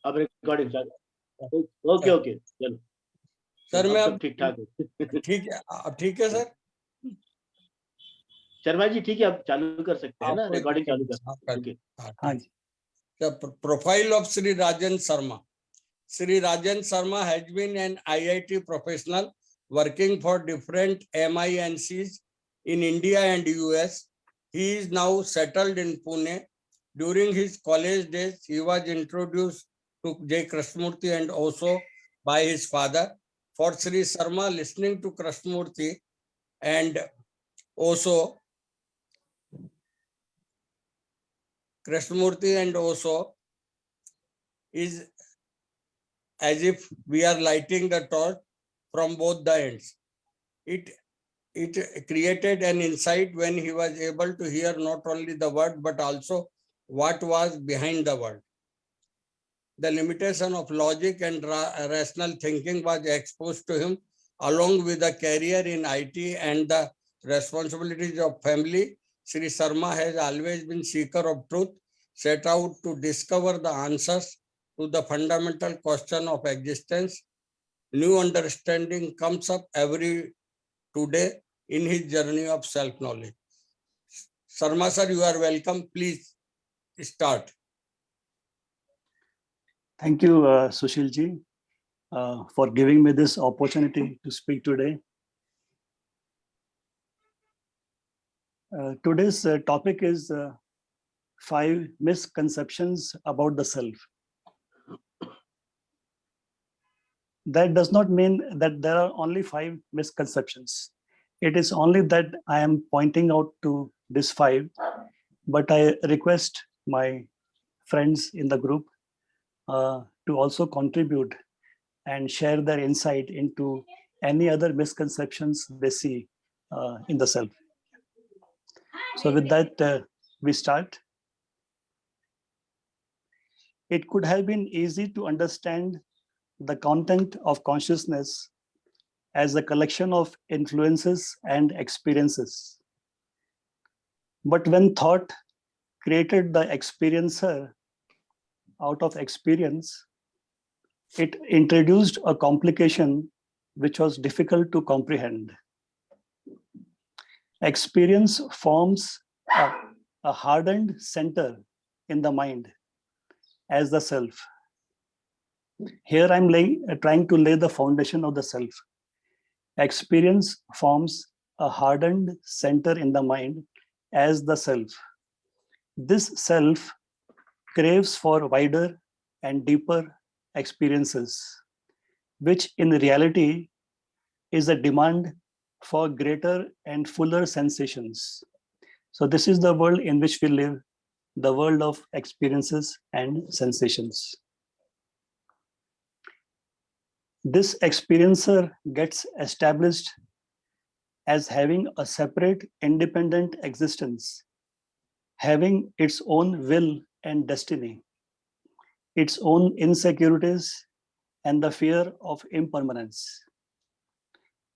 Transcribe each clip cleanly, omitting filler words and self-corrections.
अब रिकॉर्डिंग चालू। Okay okay चलो सर मैं सब ठीक ठाक है। ठीक है, अब ठीक है सर। शर्मा जी ठीक है, आप चालू कर सकते हैं ना, रिकॉर्डिंग चालू कर सकते हैं। ओके हाँ जी। Profile of Sri Rajan Sharma. Sri Rajan Sharma has been an IIT professional working for different MINCs in India and US. He is now settled in Pune. During his college days, he was introduced to J. Krishnamurti and also by his father. For Sri Sharma, listening to Krishnamurti and also is as if we are lighting the torch from both the ends. It created an insight when he was able to hear not only the word but also what was behind the word. The limitation of logic and rational thinking was exposed to him along with a career in IT and the responsibilities of family. Sri Sharma has always been seeker of truth, set out to discover the answers to the fundamental question of existence. New understanding comes up every today in his journey of self-knowledge. Sharma sir, you are welcome. Please start. Thank you, Sushil ji, for giving me this opportunity to speak today. Today's topic is 5 misconceptions about the self. That does not mean that there are only 5 misconceptions. It is only that I am pointing out to these 5, but I request my friends in the group to also contribute and share their insight into any other misconceptions they see in the self. So with that, we start. It could have been easy to understand the content of consciousness as a collection of influences and experiences. But when thought created the experiencer out of experience, it introduced a complication which was difficult to comprehend. Experience forms a hardened center in the mind as the self. Here I'm trying to lay the foundation of the self. Experience forms a hardened center in the mind as the self. This self craves for wider and deeper experiences, which in reality is a demand for greater and fuller sensations. So this is the world in which we live, the world of experiences and sensations. This experiencer gets established as having a separate, independent existence, having its own will and destiny, its own insecurities and the fear of impermanence.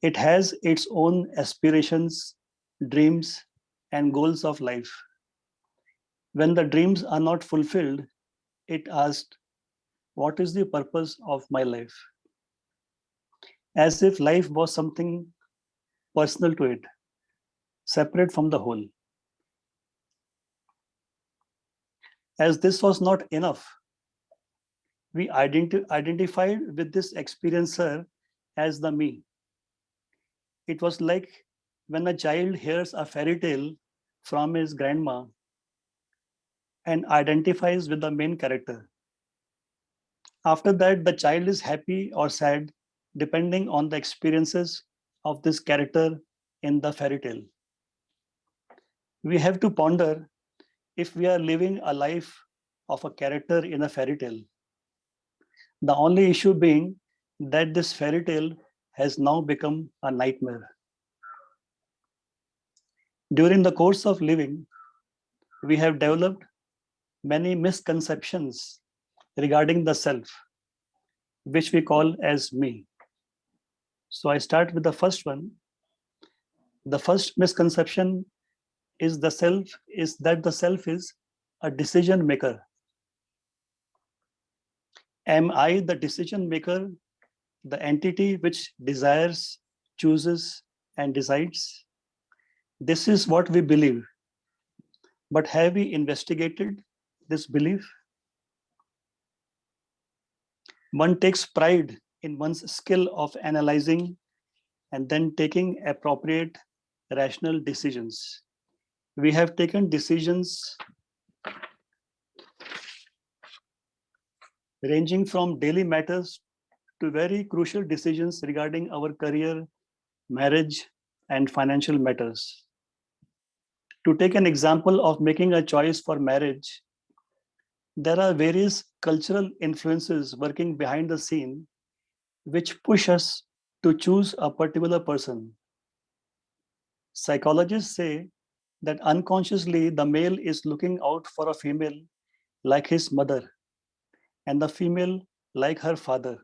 It has its own aspirations, dreams, and goals of life. When the dreams are not fulfilled, it asks, what is the purpose of my life? As if life was something personal to it, separate from the whole. As this was not enough, we identified with this experiencer as the me. It was like when a child hears a fairy tale from his grandma and identifies with the main character. After that, the child is happy or sad, depending on the experiences of this character in the fairy tale. We have to ponder if we are living a life of a character in a fairy tale. The only issue being that this fairy tale has now become a nightmare. During the course of living, we have developed many misconceptions regarding the self, which we call as me. So I start with the first one. The first misconception is that the self is a decision maker. Am I the decision maker, the entity which desires, chooses, and decides? This is what we believe. But have we investigated this belief? One takes pride in one's skill of analyzing and then taking appropriate rational decisions. We have taken decisions ranging from daily matters to very crucial decisions regarding our career, marriage, and financial matters. To take an example of making a choice for marriage, there are various cultural influences working behind the scene which push us to choose a particular person. Psychologists say that unconsciously the male is looking out for a female like his mother and the female like her father.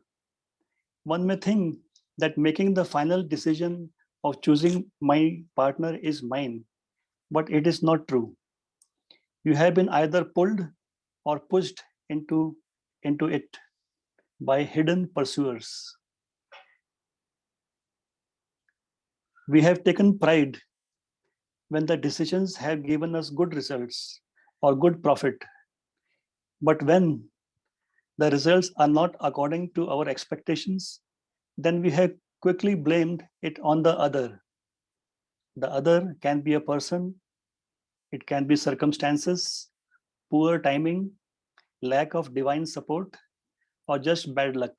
One may think that making the final decision of choosing my partner is mine, but it is not true. You have been either pulled or pushed into it by hidden pursuers. We have taken pride when the decisions have given us good results or good profit. But when the results are not according to our expectations, then we have quickly blamed it on the other. The other can be a person, it can be circumstances, poor timing, lack of divine support, or just bad luck.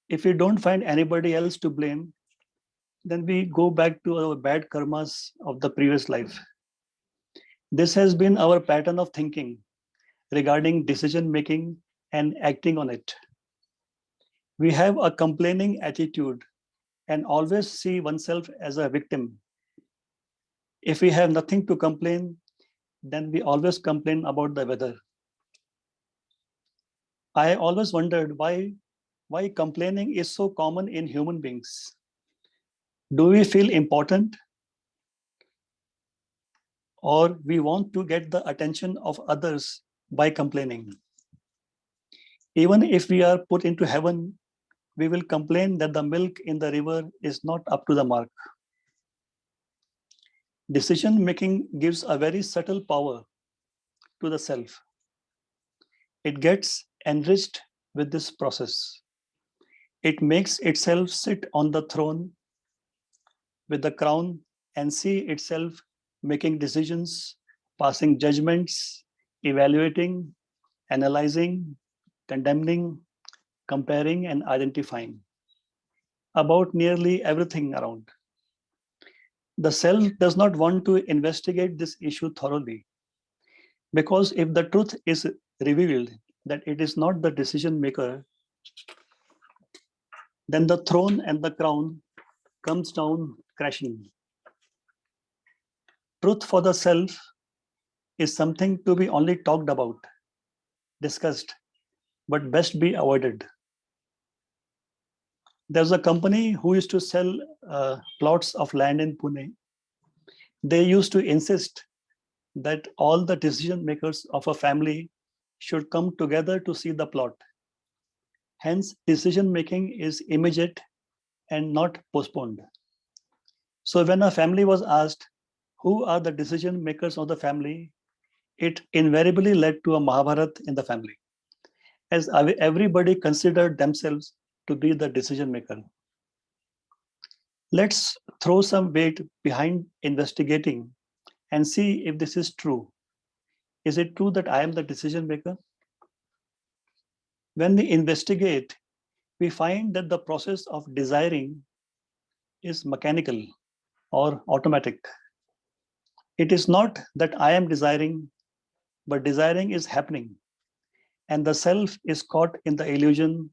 If we don't find anybody else to blame, then we go back to our bad karmas of the previous life. This has been our pattern of thinking regarding decision making and acting on it. We have a complaining attitude and always see oneself as a victim. If we have nothing to complain, then we always complain about the weather. I always wondered why complaining is so common in human beings. Do we feel important? Or we want to get the attention of others by complaining? Even if we are put into heaven, we will complain that the milk in the river is not up to the mark. Decision making gives a very subtle power to the self. It gets enriched with this process. It makes itself sit on the throne with the crown and see itself making decisions, passing judgments, evaluating, analyzing, condemning, comparing, and identifying about nearly everything around. The self does not want to investigate this issue thoroughly, because if the truth is revealed that it is not the decision maker, then the throne and the crown comes down crashing. Truth for the self is something to be only talked about, discussed, but best be avoided. There's a company who used to sell plots of land in Pune. They used to insist that all the decision makers of a family should come together to see the plot. Hence, decision making is immediate and not postponed. So when a family was asked, who are the decision makers of the family, it invariably led to a Mahabharat in the family, as everybody considered themselves to be the decision maker. Let's throw some weight behind investigating and see if this is true. Is it true that I am the decision maker? When we investigate, we find that the process of desiring is mechanical or automatic. It is not that I am desiring, but desiring is happening, and the self is caught in the illusion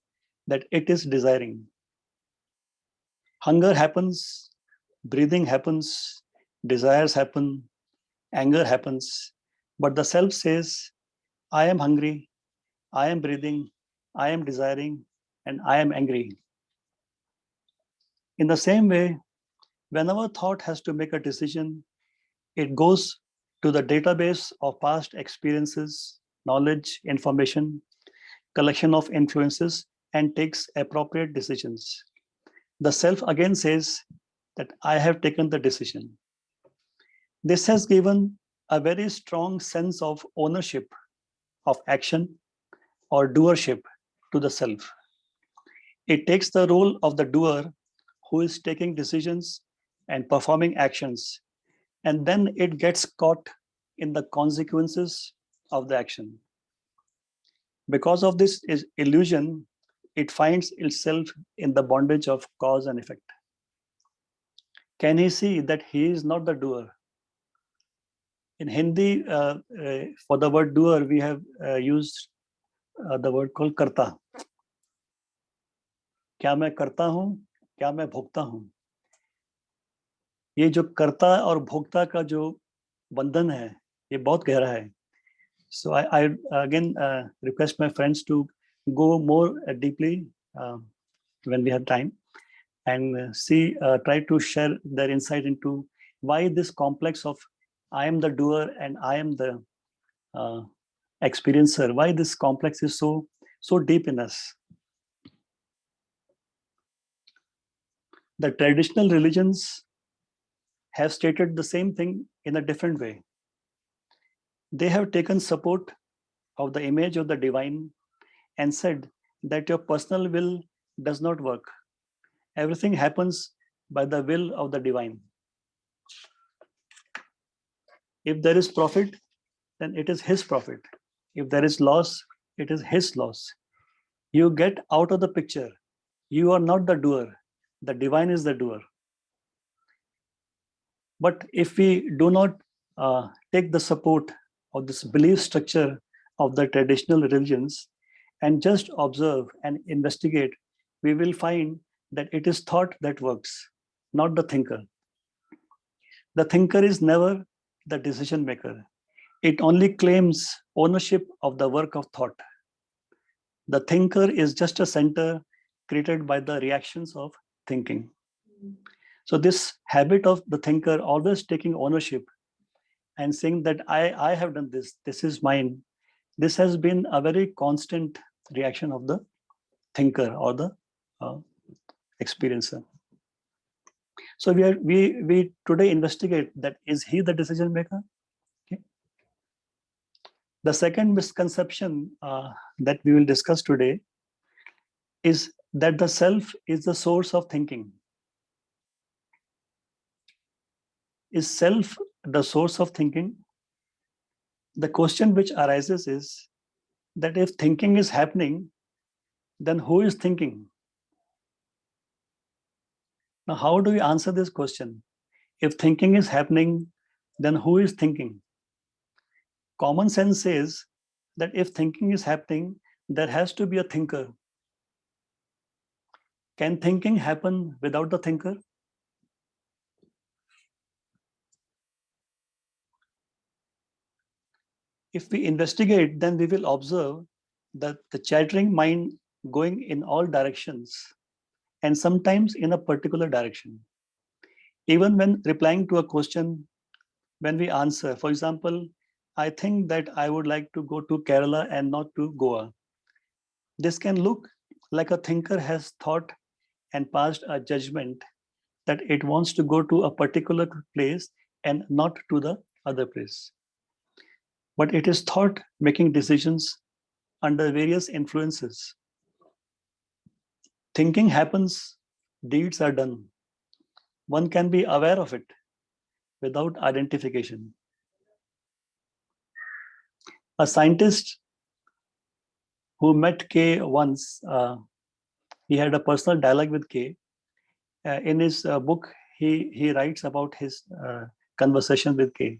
that it is desiring. Hunger happens, breathing happens, desires happen, anger happens, but the self says, I am hungry, I am breathing, I am desiring, and I am angry. In the same way, whenever thought has to make a decision, it goes to the database of past experiences, knowledge, information, collection of influences and takes appropriate decisions. The self again says that I have taken the decision. This has given a very strong sense of ownership of action or doership to the self. It takes the role of the doer who is taking decisions and performing actions, and then it gets caught in the consequences of the action. Because of this illusion, it finds itself in the bondage of cause and effect. Can he see that he is not the doer? In Hindi, for the word doer, we have used the word called karta. क्या मैं करता हूँ, क्या मैं भोगता हूँ? ये जो कर्ता और भोक्ता का जो बंधन है, ये बहुत गहरा है. So I again request my friends to go more deeply when we have time and try to share their insight into why this complex of I am the doer and I am the experiencer, why this complex is so deep in us. The traditional religions have stated the same thing in a different way. They have taken support of the image of the divine and said that your personal will does not work. Everything happens by the will of the divine. If there is profit, then it is his profit. If there is loss, it is his loss. You get out of the picture. You are not the doer. The divine is the doer. But if we do not take the support of this belief structure of the traditional religions and just observe and investigate, we will find that it is thought that works, not the thinker. The thinker is never the decision maker. It only claims ownership of the work of thought. The thinker is just a center created by the reactions of thinking. So this habit of the thinker always taking ownership and saying that I have done this, this is mine, this has been a very constant reaction of the thinker or the experiencer. So we today investigate that is he the decision maker? Okay. The second misconception that we will discuss today is that the self is the source of thinking. Is self the source of thinking? The question which arises is that if thinking is happening, then who is thinking? Now, how do we answer this question? If thinking is happening, then who is thinking? Common sense says that if thinking is happening, there has to be a thinker. Can thinking happen without the thinker? If we investigate, then we will observe that the chattering mind going in all directions and sometimes in a particular direction. Even when replying to a question, when we answer, for example, I think that I would like to go to Kerala and not to Goa. This can look like a thinker has thought and passed a judgment that it wants to go to a particular place and not to the other place. But it is thought making decisions under various influences. Thinking happens, deeds are done. One can be aware of it without identification. A scientist who met K once, he had a personal dialogue with K. In his book, he writes about his conversation with K.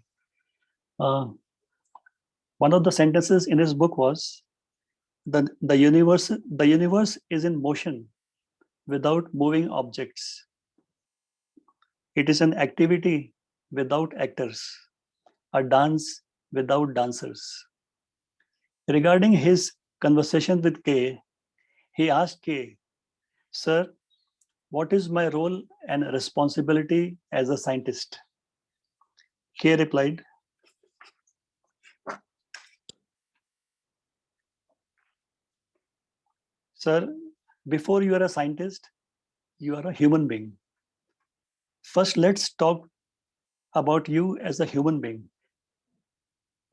One of the sentences in his book was, the universe is in motion without moving objects. It is an activity without actors, a dance without dancers. Regarding his conversation with K, he asked K, "Sir, what is my role and responsibility as a scientist?" K replied, Sir, before you are a scientist, you are a human being. First, let's talk about you as a human being,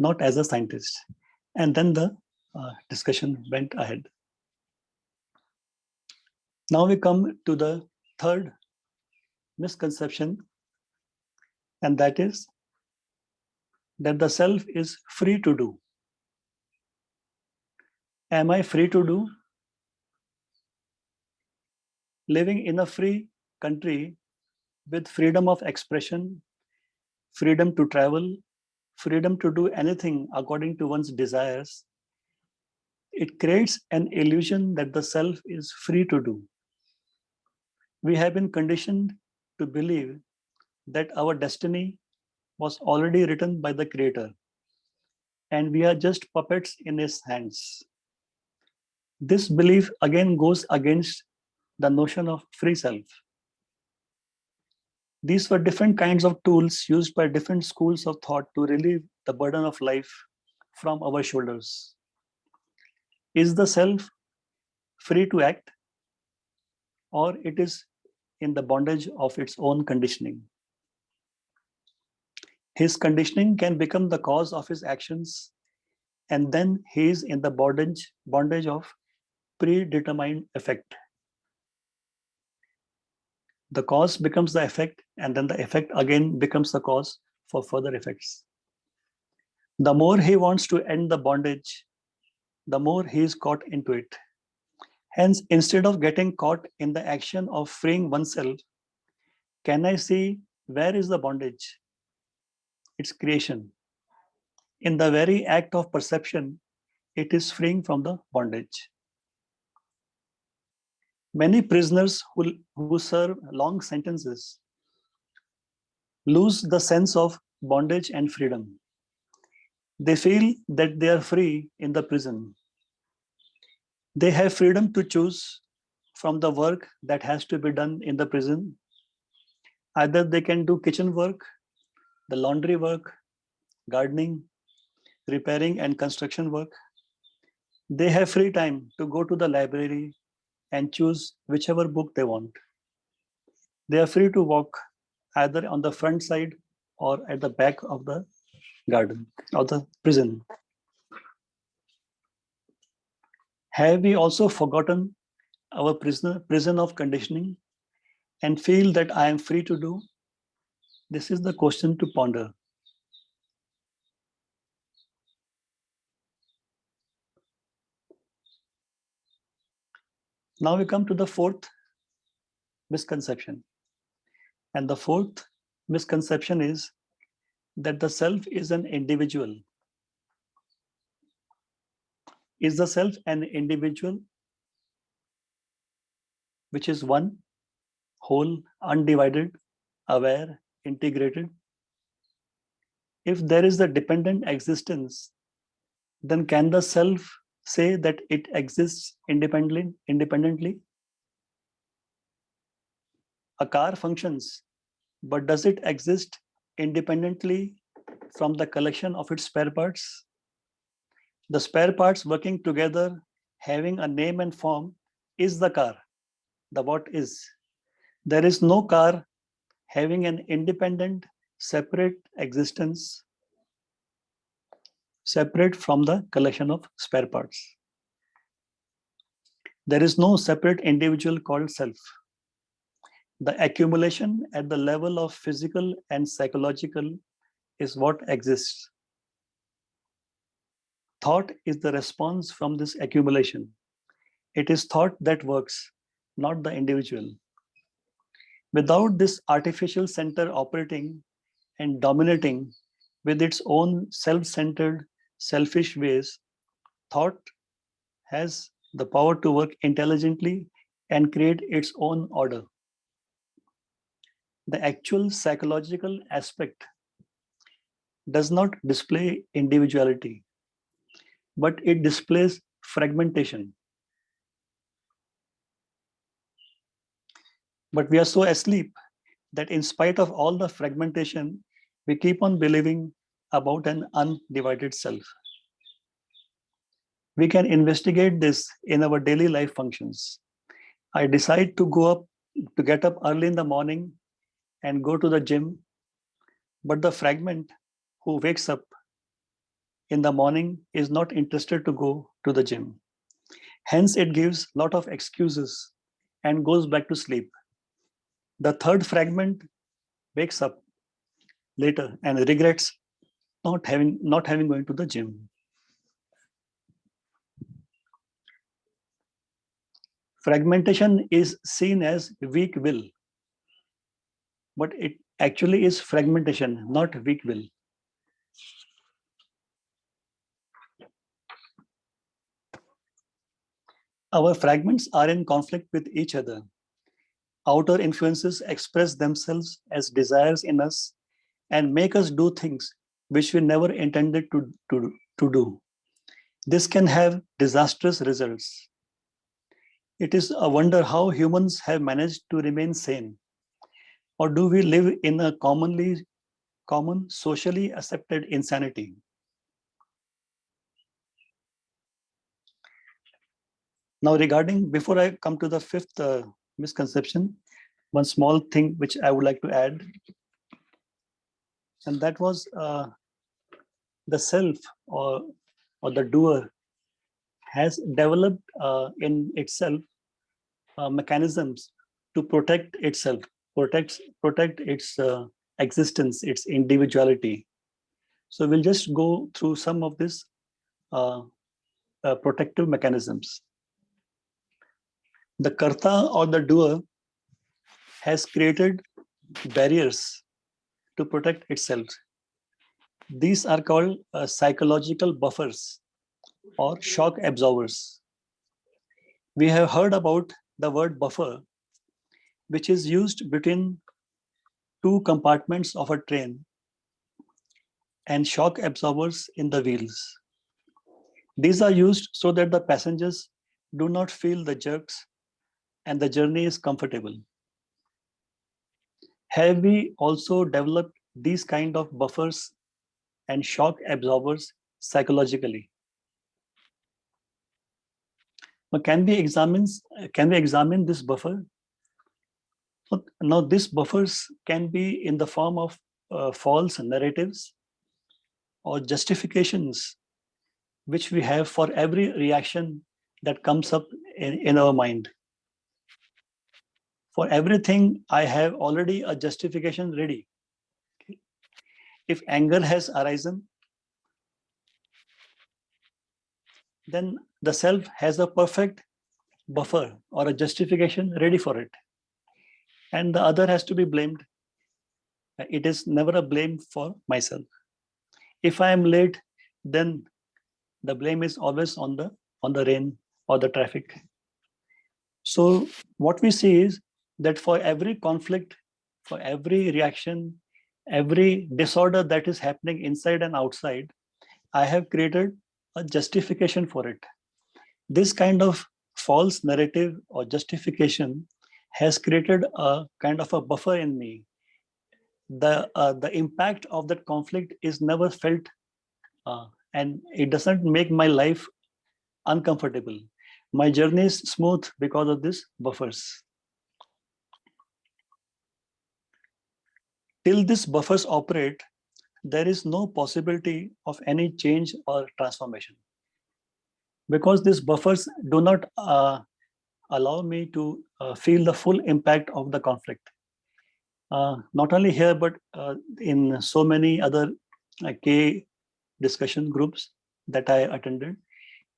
not as a scientist. And then the discussion went ahead. Now we come to the third misconception, and that is that the self is free to do. Am I free to do? Living in a free country with freedom of expression, freedom to travel, freedom to do anything according to one's desires, it creates an illusion that the self is free to do. We have been conditioned to believe that our destiny was already written by the Creator, and we are just puppets in His hands. This belief again goes against the notion of free self. These were different kinds of tools used by different schools of thought to relieve the burden of life from our shoulders. Is the self free to act, or it is in the bondage of its own conditioning? His conditioning can become the cause of his actions, and then he is in the bondage of predetermined effect. The cause becomes the effect, and then the effect again becomes the cause for further effects. The more he wants to end the bondage, the more he is caught into it. Hence, instead of getting caught in the action of freeing oneself, can I see where is the bondage? Its creation. In the very act of perception, it is freeing from the bondage. Many prisoners who serve long sentences lose the sense of bondage and freedom. They feel that they are free in the prison. They have freedom to choose from the work that has to be done in the prison. Either they can do kitchen work, the laundry work, gardening, repairing and construction work. They have free time to go to the library and choose whichever book they want. They are free to walk either on the front side or at the back of the garden of the prison. Have we also forgotten our prison of conditioning and feel that I am free to do? This is the question to ponder. Now we come to the fourth misconception. And the fourth misconception is that the self is an individual. Is the self an individual, which is one, whole, undivided, aware, integrated? If there is a dependent existence, then can the self say that it exists independently? A car functions, but does it exist independently from the collection of its spare parts? The spare parts working together, having a name and form, is the car. The what is. There is no car having an independent, separate existence, separate from the collection of spare parts. There is no separate individual called self. The accumulation at the level of physical and psychological is what exists. Thought is the response from this accumulation. It is thought that works, not the individual. Without this artificial center operating and dominating with its own self-centered, selfish ways, thought has the power to work intelligently and create its own order. The actual psychological aspect does not display individuality, but it displays fragmentation. But we are so asleep that in spite of all the fragmentation, we keep on believing about an undivided self. We can investigate this in our daily life functions. I decide to get up early in the morning and go to the gym, but the fragment who wakes up in the morning is not interested to go to the gym. Hence, it gives a lot of excuses and goes back to sleep. The third fragment wakes up later and regrets not having going to the gym. Fragmentation is seen as weak will, but it actually is fragmentation, not weak will. Our fragments are in conflict with each other. Outer influences express themselves as desires in us and make us do things which we never intended to do. This can have disastrous results. It is a wonder how humans have managed to remain sane. Or do we live in a common, socially accepted insanity? Now, before I come to the fifth misconception, one small thing which I would like to add, and that was the self or the doer has developed in itself mechanisms to protect itself, protect its existence, its individuality. So we'll just go through some of these protective mechanisms. The karta or the doer has created barriers to protect itself. These are called psychological buffers or shock absorbers. We have heard about the word buffer, which is used between two compartments of a train and shock absorbers in the wheels. These are used so that the passengers do not feel the jerks and the journey is comfortable. Have we also developed these kind of buffers and shock absorbers psychologically? Now, can we examine this buffer? Now, these buffers can be in the form of false narratives or justifications which we have for every reaction that comes up in our mind. For everything, I have already a justification ready. Okay. If anger has arisen, then the self has a perfect buffer or a justification ready for it. And the other has to be blamed. It is never a blame for myself. If I am late, then the blame is always on the rain or the traffic. So what we see is that for every conflict, for every reaction, every disorder that is happening inside and outside, I have created a justification for it. This kind of false narrative or justification has created a kind of a buffer in me. The impact of that conflict is never felt, and it doesn't make my life uncomfortable. My journey is smooth because of these buffers. Till these buffers operate, there is no possibility of any change or transformation. Because these buffers do not allow me to feel the full impact of the conflict. Not only here, but in so many other K discussion groups that I attended,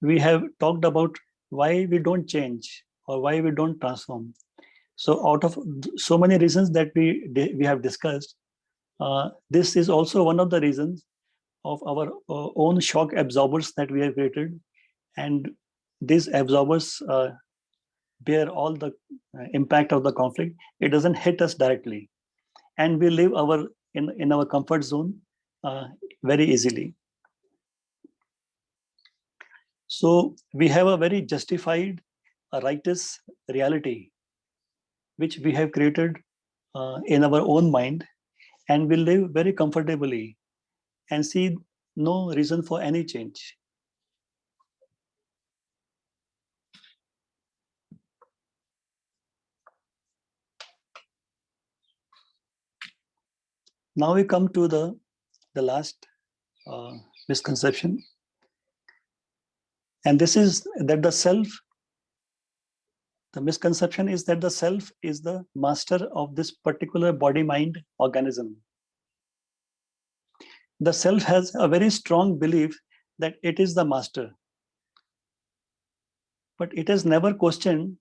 we have talked about why we don't change or why we don't transform. So out of so many reasons that we have discussed, this is also one of the reasons of our own shock absorbers that we have created. And these absorbers bear all the impact of the conflict. It doesn't hit us directly. And we live in our comfort zone very easily. So we have a very justified, righteous reality, which we have created in our own mind, and we live very comfortably and see no reason for any change. Now we come to the last misconception. And this is that the misconception is that the self is the master of this particular body-mind organism. The self has a very strong belief that it is the master. But it has never questioned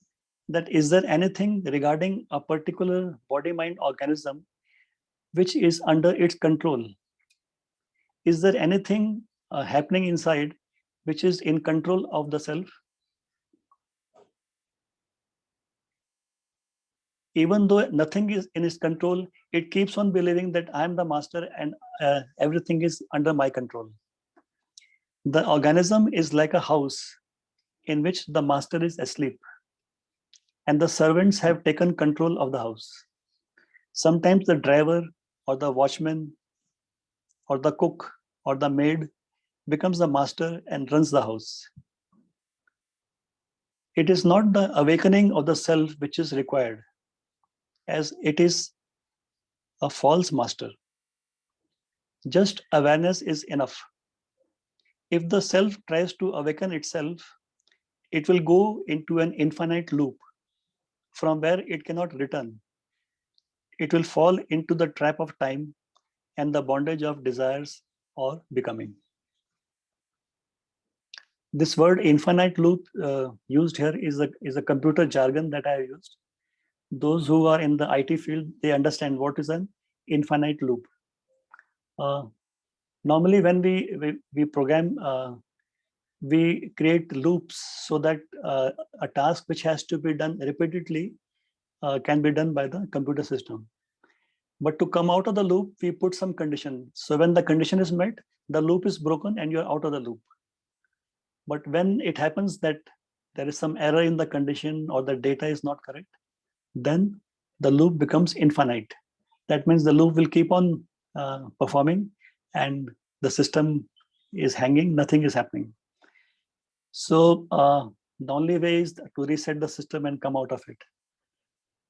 that is there anything regarding a particular body-mind organism which is under its control? Is there anything happening inside which is in control of the self? Even though nothing is in its control, it keeps on believing that I am the master and everything is under my control. The organism is like a house in which the master is asleep and the servants have taken control of the house. Sometimes the driver or the watchman or the cook or the maid becomes the master and runs the house. It is not the awakening of the self which is required, as it is a false master. Just awareness is enough. If the self tries to awaken itself, it will go into an infinite loop from where it cannot return. It will fall into the trap of time and the bondage of desires or becoming. This word infinite loop used here is a computer jargon that I have used. Those who are in the IT field, they understand what is an infinite loop. Normally, when we program, we create loops so that a task which has to be done repeatedly can be done by the computer system. But to come out of the loop, we put some condition. So when the condition is met, the loop is broken and you're out of the loop. But when it happens that there is some error in the condition or the data is not correct, then the loop becomes infinite. That means the loop will keep on performing and the system is hanging, nothing is happening. So the only way is to reset the system and come out of it.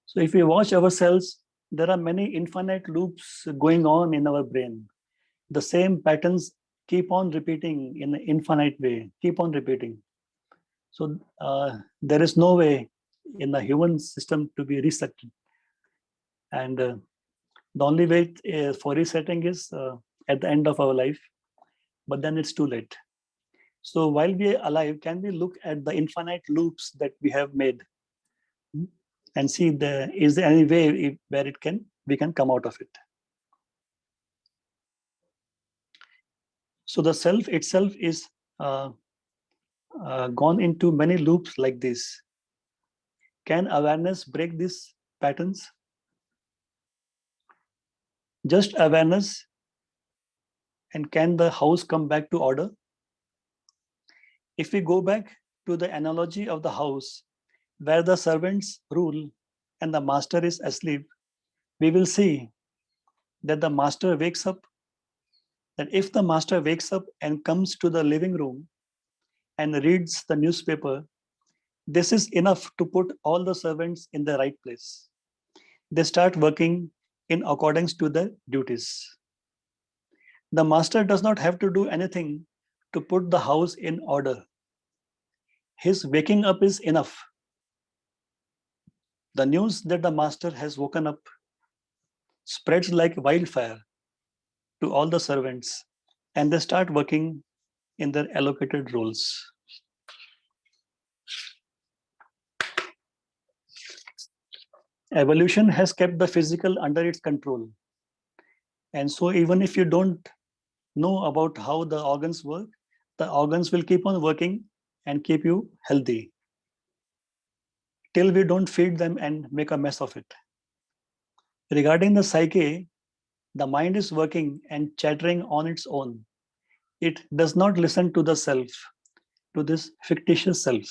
So if we watch ourselves, there are many infinite loops going on in our brain. The same patterns keep on repeating in an infinite way, keep on repeating. So there is no way in the human system to be reset. And the only way for resetting is at the end of our life, but then it's too late. So while we are alive, can we look at the infinite loops that we have made and see is there any way where we can come out of it? So the self itself is gone into many loops like this. Can awareness break these patterns? Just awareness, and can the house come back to order? If we go back to the analogy of the house, where the servants rule and the master is asleep, we will see that the master wakes up, that if the master wakes up and comes to the living room and reads the newspaper, this is enough to put all the servants in the right place. They start working in accordance to their duties. The master does not have to do anything to put the house in order. His waking up is enough. The news that the master has woken up spreads like wildfire to all the servants, and they start working in their allocated roles. Evolution has kept the physical under its control. And so even if you don't know about how the organs work, the organs will keep on working and keep you healthy till we don't feed them and make a mess of it. Regarding the psyche, the mind is working and chattering on its own. It does not listen to the self, to this fictitious self.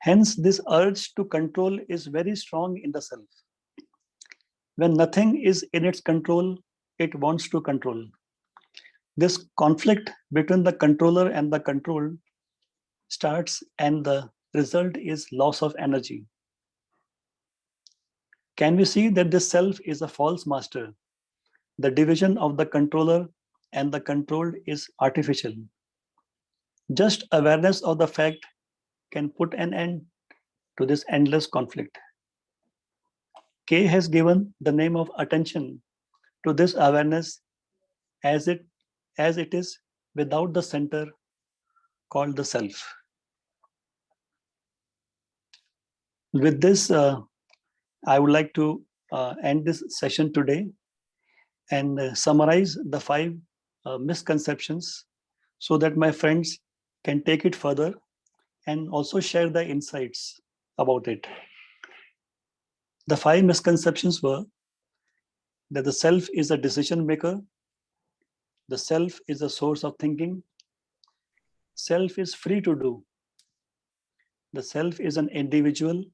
Hence, this urge to control is very strong in the self. When nothing is in its control, it wants to control. This conflict between the controller and the controlled starts, and the result is loss of energy. Can we see that this self is a false master The division of the controller and the controlled is artificial. Just awareness of the fact can put an end to this endless conflict. K has given the name of attention to this awareness as it is without the center called the self. With this, I would like to end this session today and summarize the 5 misconceptions so that my friends can take it further and also share their insights about it. The 5 misconceptions were that the self is a decision maker, the self is a source of thinking, self is free to do, the self is an individual,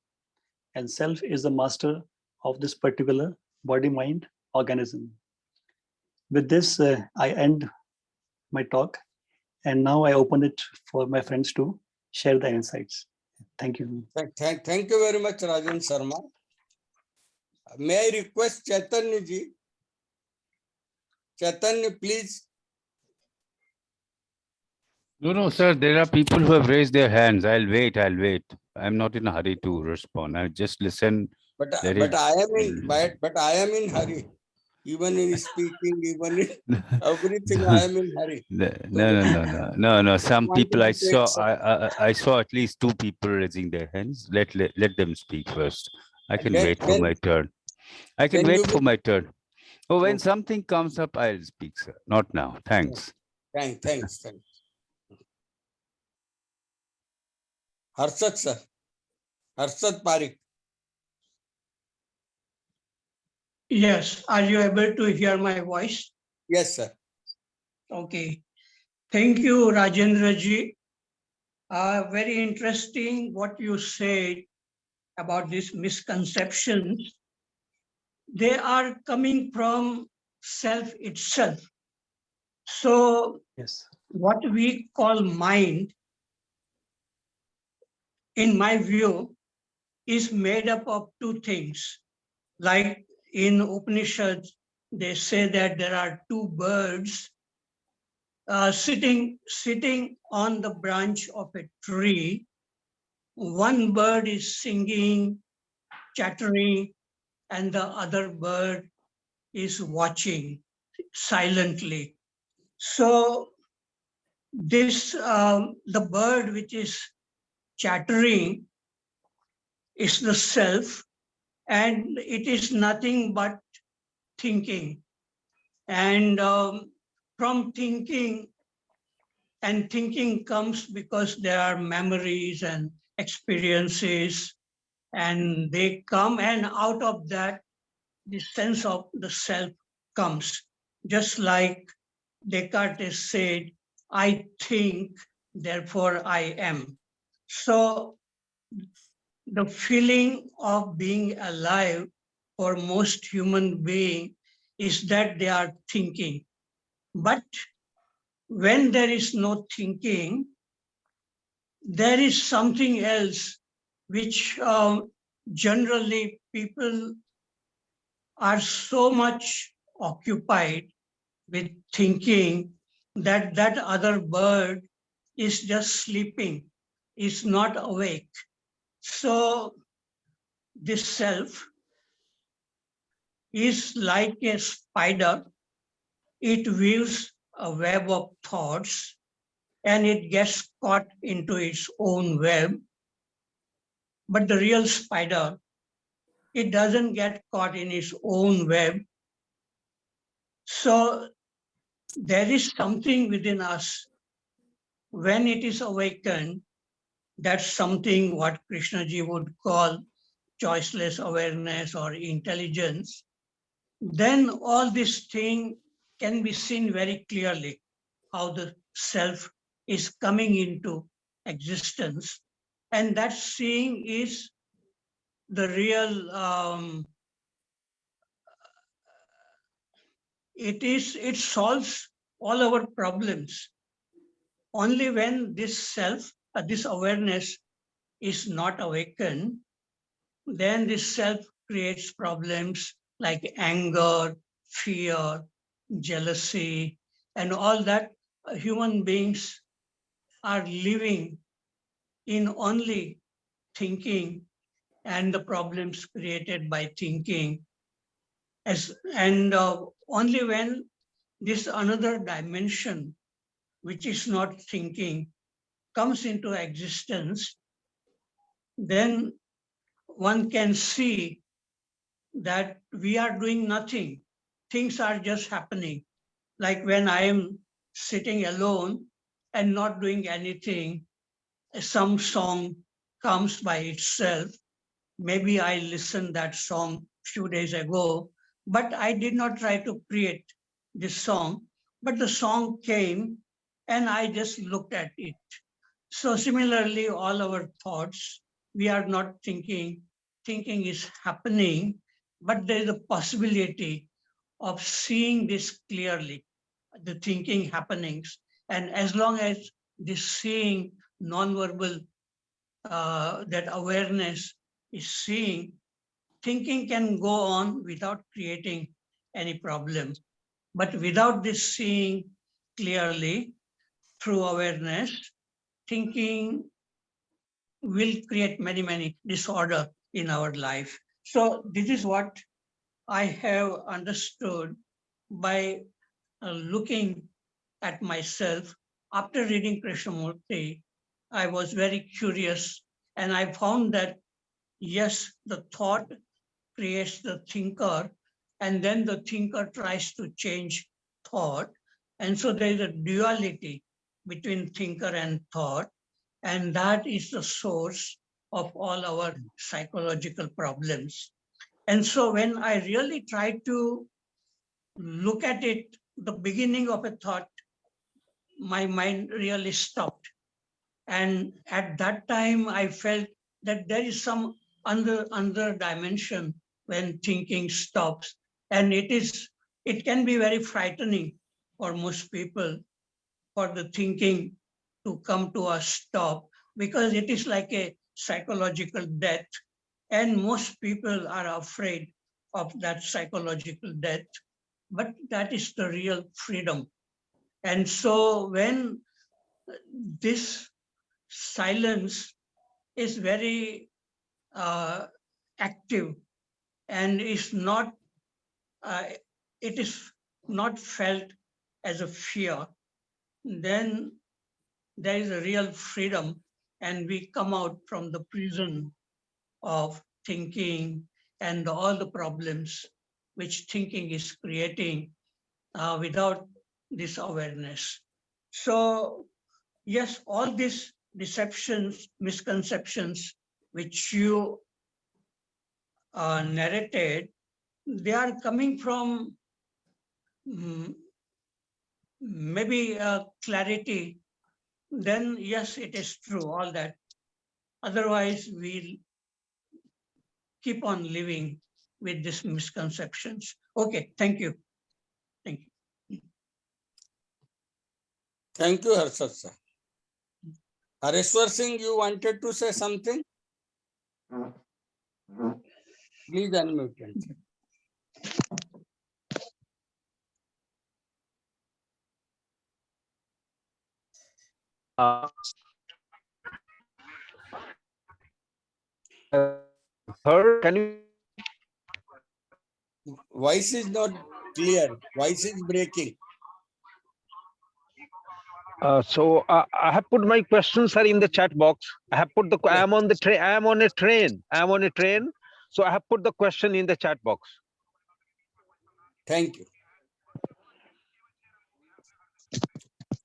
and self is the master of this particular body-mind organism. With this, I end my talk, and now I open it for my friends to share their insights. Thank you. Thank you very much, Rajendra Sharma. May I request Chaitanya ji? Chaitanya, please. No, sir. There are people who have raised their hands. I'll wait. I'm not in a hurry to respond. I'll just listen. But I am in hurry. Even in speaking, even in everything, I am in hurry. No. Some people I saw at least 2 people raising their hands. Let them speak first. I can wait for my turn. I can wait for my turn. Oh, when something comes up, I'll speak, sir. Not now. Thanks. Thanks. Harshad, sir. Harshad Parekh. Yes. Are you able to hear my voice? Yes, sir. Okay. Thank you, Rajendra ji. Very interesting what you said about these misconceptions. They are coming from self itself. So Yes. what we call mind, in my view, is made up of 2 things. Like in Upanishads, they say that there are 2 birds sitting on the branch of a tree. One bird is singing, chattering, and the other bird is watching silently. So this, the bird which is chattering is the self, and it is nothing but thinking. And from thinking comes because there are memories and experiences, and they come, and out of that, the sense of the self comes. Just like Descartes said, I think, therefore I am. So the feeling of being alive for most human beings is that they are thinking. But when there is no thinking, there is something else which generally people are so much occupied with thinking that that other bird is just sleeping, is not awake. So this self is like a spider. It weaves a web of thoughts and it gets caught into its own web. But the real spider, it doesn't get caught in its own web. So there is something within us. When it is awakened, that's something what Krishnaji would call choiceless awareness or intelligence. Then all this thing can be seen very clearly, how the self is coming into existence. And that seeing is the real, it solves all our problems. Only when this self, this awareness is not awakened, then this self creates problems like anger, fear, jealousy, and all that. Human beings are living in only thinking and the problems created by thinking. Only when this another dimension, which is not thinking, comes into existence, then one can see that we are doing nothing. Things are just happening. Like when I am sitting alone and not doing anything, some song comes by itself. Maybe I listened that song few days ago, but I did not try to create this song, but the song came and I just looked at it. So similarly, all our thoughts, we are not thinking, thinking is happening, but there is a possibility of seeing this clearly, the thinking happenings. And as long as this seeing non-verbal, that awareness is seeing, thinking can go on without creating any problem. But without this seeing clearly through awareness, thinking will create many disorder in our life. So this is what I have understood by looking at myself. After reading Krishnamurti, I was very curious and I found that yes, the thought creates the thinker and then the thinker tries to change thought. And so there is a duality between thinker and thought, and that is the source of all our psychological problems. And so when I really try to look at it, the beginning of a thought, my mind really stopped. And at that time, I felt that there is some other dimension when thinking stops. And it can be very frightening for most people for the thinking to come to a stop, because it is like a psychological death. And most people are afraid of that psychological death, but that is the real freedom. And so when this silence is very active and it is not felt as a fear, then there is a real freedom and we come out from the prison of thinking and all the problems which thinking is creating without this awareness. So yes, all these deceptions, misconceptions which you narrated, they are coming from maybe clarity. Then yes, it is true, all that. Otherwise, we'll keep on living with these misconceptions. Okay, thank you. Thank you. Thank you, Harshad sir. Hareshwar Singh, you wanted to say something? Please unmute. Can you? Voice is not clear. Voice is breaking. I have put my questions, sir, in the chat box. I have put I am on the train. I am on a train. I am on a train. So I have put the question in the chat box. Thank you.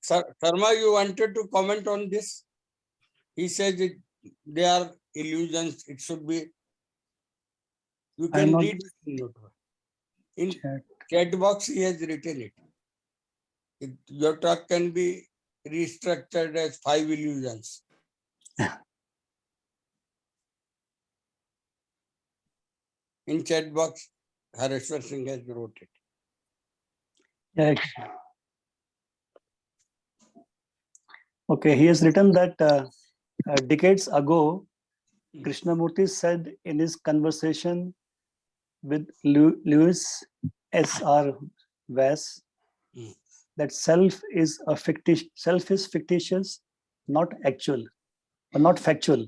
Sir, Sharma, you wanted to comment on this? He says they are illusions. It should be. You can read it in chat box. He has written it. Your talk can be restructured as 5 illusions. In chat box, Hareshwar Singh has wrote it. Yeah. Okay, he has written that decades ago, Krishnamurti said in his conversation with Louis S.R. Weiss that self is fictitious, not actual, or not factual.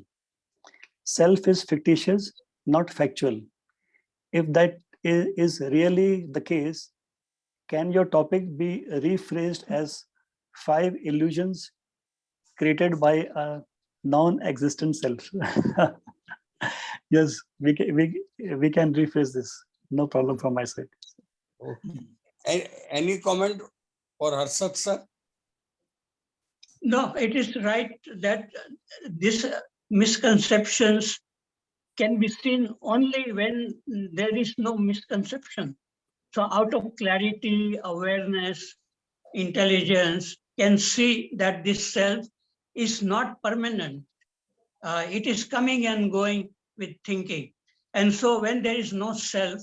Self is fictitious, not factual. If that is really the case, can your topic be rephrased as 5 illusions created by a non-existent self? Yes, we can rephrase this. No problem from my side. Okay. Any comment for Harshad sir? No, it is right that these misconceptions can be seen only when there is no misconception. So out of clarity, awareness, intelligence, can see that this self is not permanent. It is coming and going with thinking. And so when there is no self,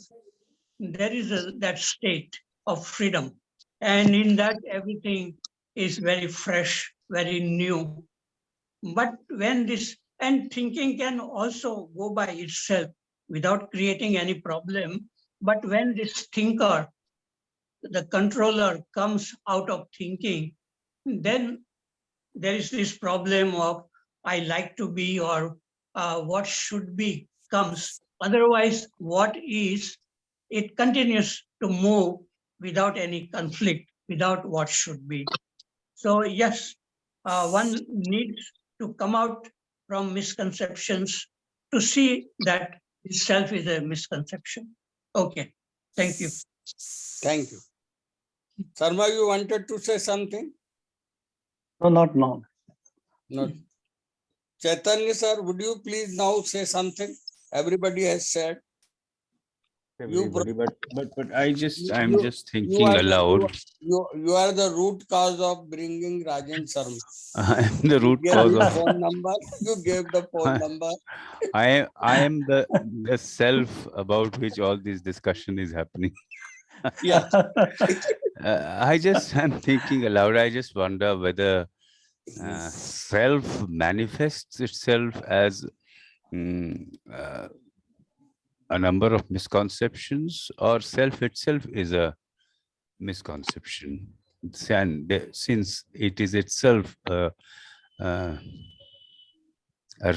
there is that state of freedom. And in that, everything is very fresh, very new. But when this, and thinking can also go by itself without creating any problem. But when this thinker, the controller, comes out of thinking, then there is this problem of I like to be, or what should be comes. Otherwise, what is, it continues to move without any conflict, without what should be. So yes, one needs to come out from misconceptions to see that itself is a misconception. Okay, thank you. Thank you. Sharma, you wanted to say something? No, not now. No. Chaitanya sir, would you please now say something? Everybody has said. Everybody, but I'm just thinking aloud. You are the root cause of bringing Rajendra Sharma. I'm the root cause of phone number. You gave the phone number. I am the self about which all this discussion is happening. Yeah. I'm thinking aloud. I just wonder whether self manifests itself as a number of misconceptions, or self itself is a misconception. And since it is itself a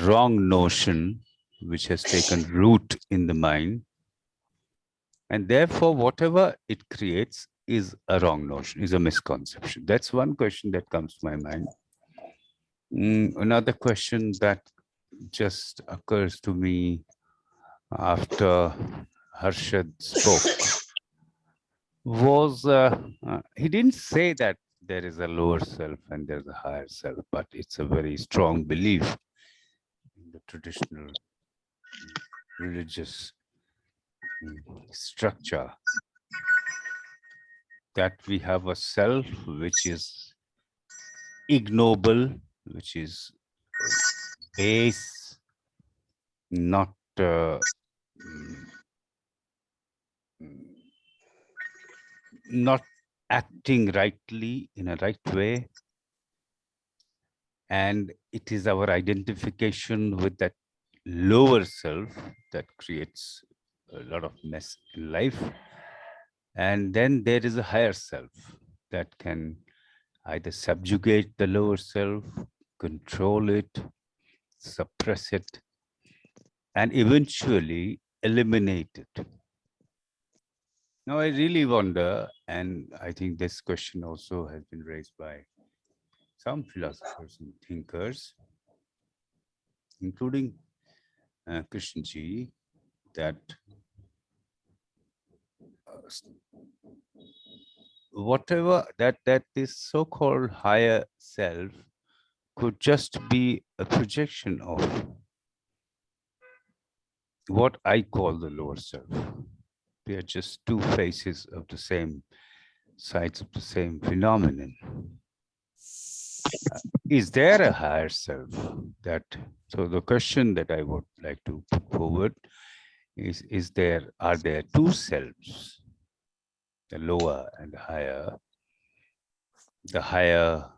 wrong notion which has taken root in the mind, and therefore whatever it creates is a wrong notion, is a misconception. That's one question that comes to my mind. Another question that just occurs to me after Harshad spoke was, he didn't say that there is a lower self and there's a higher self, but it's a very strong belief in the traditional religious structure that we have a self which is ignoble, which is base, not not acting rightly in a right way. And it is our identification with that lower self that creates a lot of mess in life. And then there is a higher self that can either subjugate the lower self, control it, suppress it, and eventually eliminate it. Now, I really wonder, and I think this question also has been raised by some philosophers and thinkers, including Krishnji, that whatever that this so-called higher self could just be a projection of what I call the lower self. We are just two faces of the same sides of the same phenomenon. Is there a higher self? So the question that I would like to put forward is are there two selves, the lower and the higher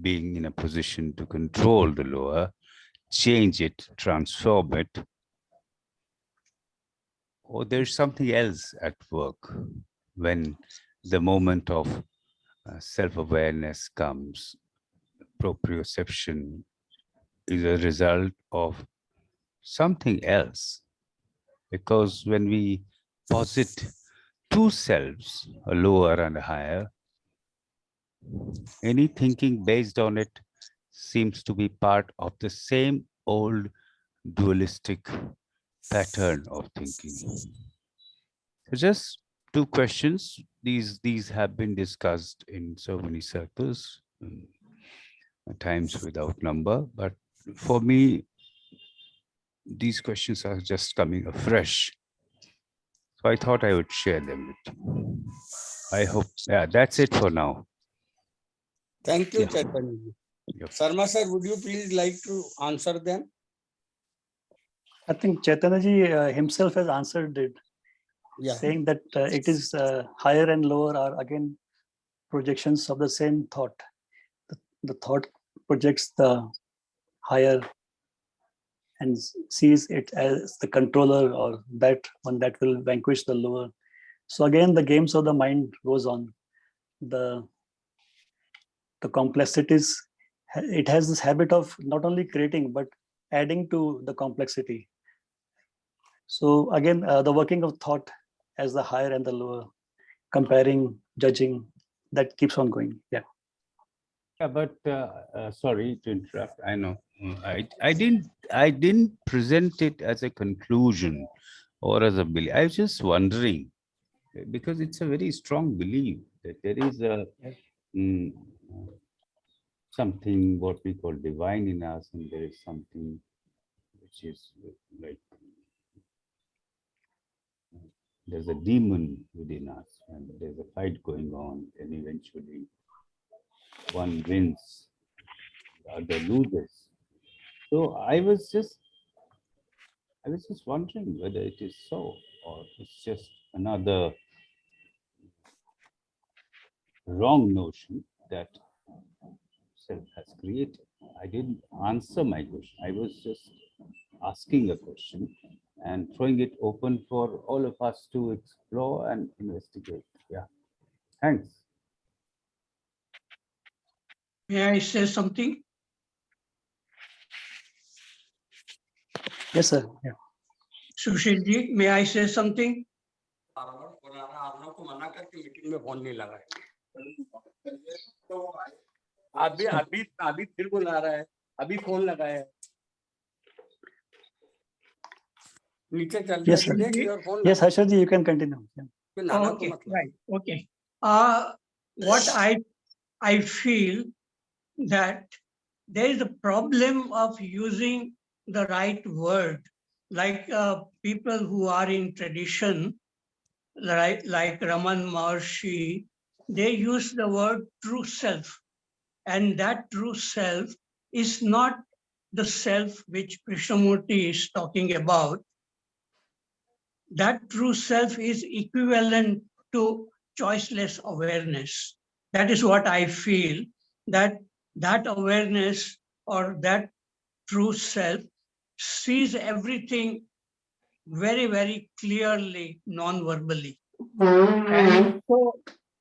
being in a position to control the lower, change it, transform it, or there's something else at work when the moment of self-awareness comes, proprioception is a result of something else. Because when we posit two selves, a lower and a higher, any thinking based on it seems to be part of the same old dualistic pattern of thinking. So just two questions. These have been discussed in so many circles, at times without number. But for me, these questions are just coming afresh. So I thought I would share them with you. I hope, yeah, that's it for now. Thank you, Yeah. Chaitanya. Yep. Sharma sir, would you please like to answer them? I think Chaitanya ji himself has answered it, saying that it is higher and lower are again projections of the same thought. The thought projects the higher and sees it as the controller or that one that will vanquish the lower. So again, the games of the mind goes on. The complexities, it has this habit of not only creating, but adding to the complexity. So again, the working of thought as the higher and the lower, comparing, judging, that keeps on going. Yeah. Yeah, but sorry to interrupt. I know I didn't present it as a conclusion or as a belief. I was just wondering, because it's a very strong belief that there is a something what we call divine in us, and there is something which is like there's a demon within us, and there's a fight going on, and eventually one wins, the other loses. So I was just wondering whether it is so, or it's just another wrong notion that self has created. I didn't answer my question. I was just asking a question and throwing it open for all of us to explore and investigate. Yeah. Thanks. May I say something? Yes, sir. Yeah. Sushil ji, may I say something? अभी फिर बुला रहा है, अभी phone लगाया है, नीचे चल Yes, sir. Yes, Harshad ji, you can continue. Yeah. Okay, right. Okay. What I feel that there is a problem of using the right word, like people who are in tradition, like Raman Maharshi, they use the word true self. And that true self is not the self which Krishnamurti is talking about. That true self is equivalent to choiceless awareness. That is what I feel, that awareness or that true self sees everything very, very clearly, non-verbally. And so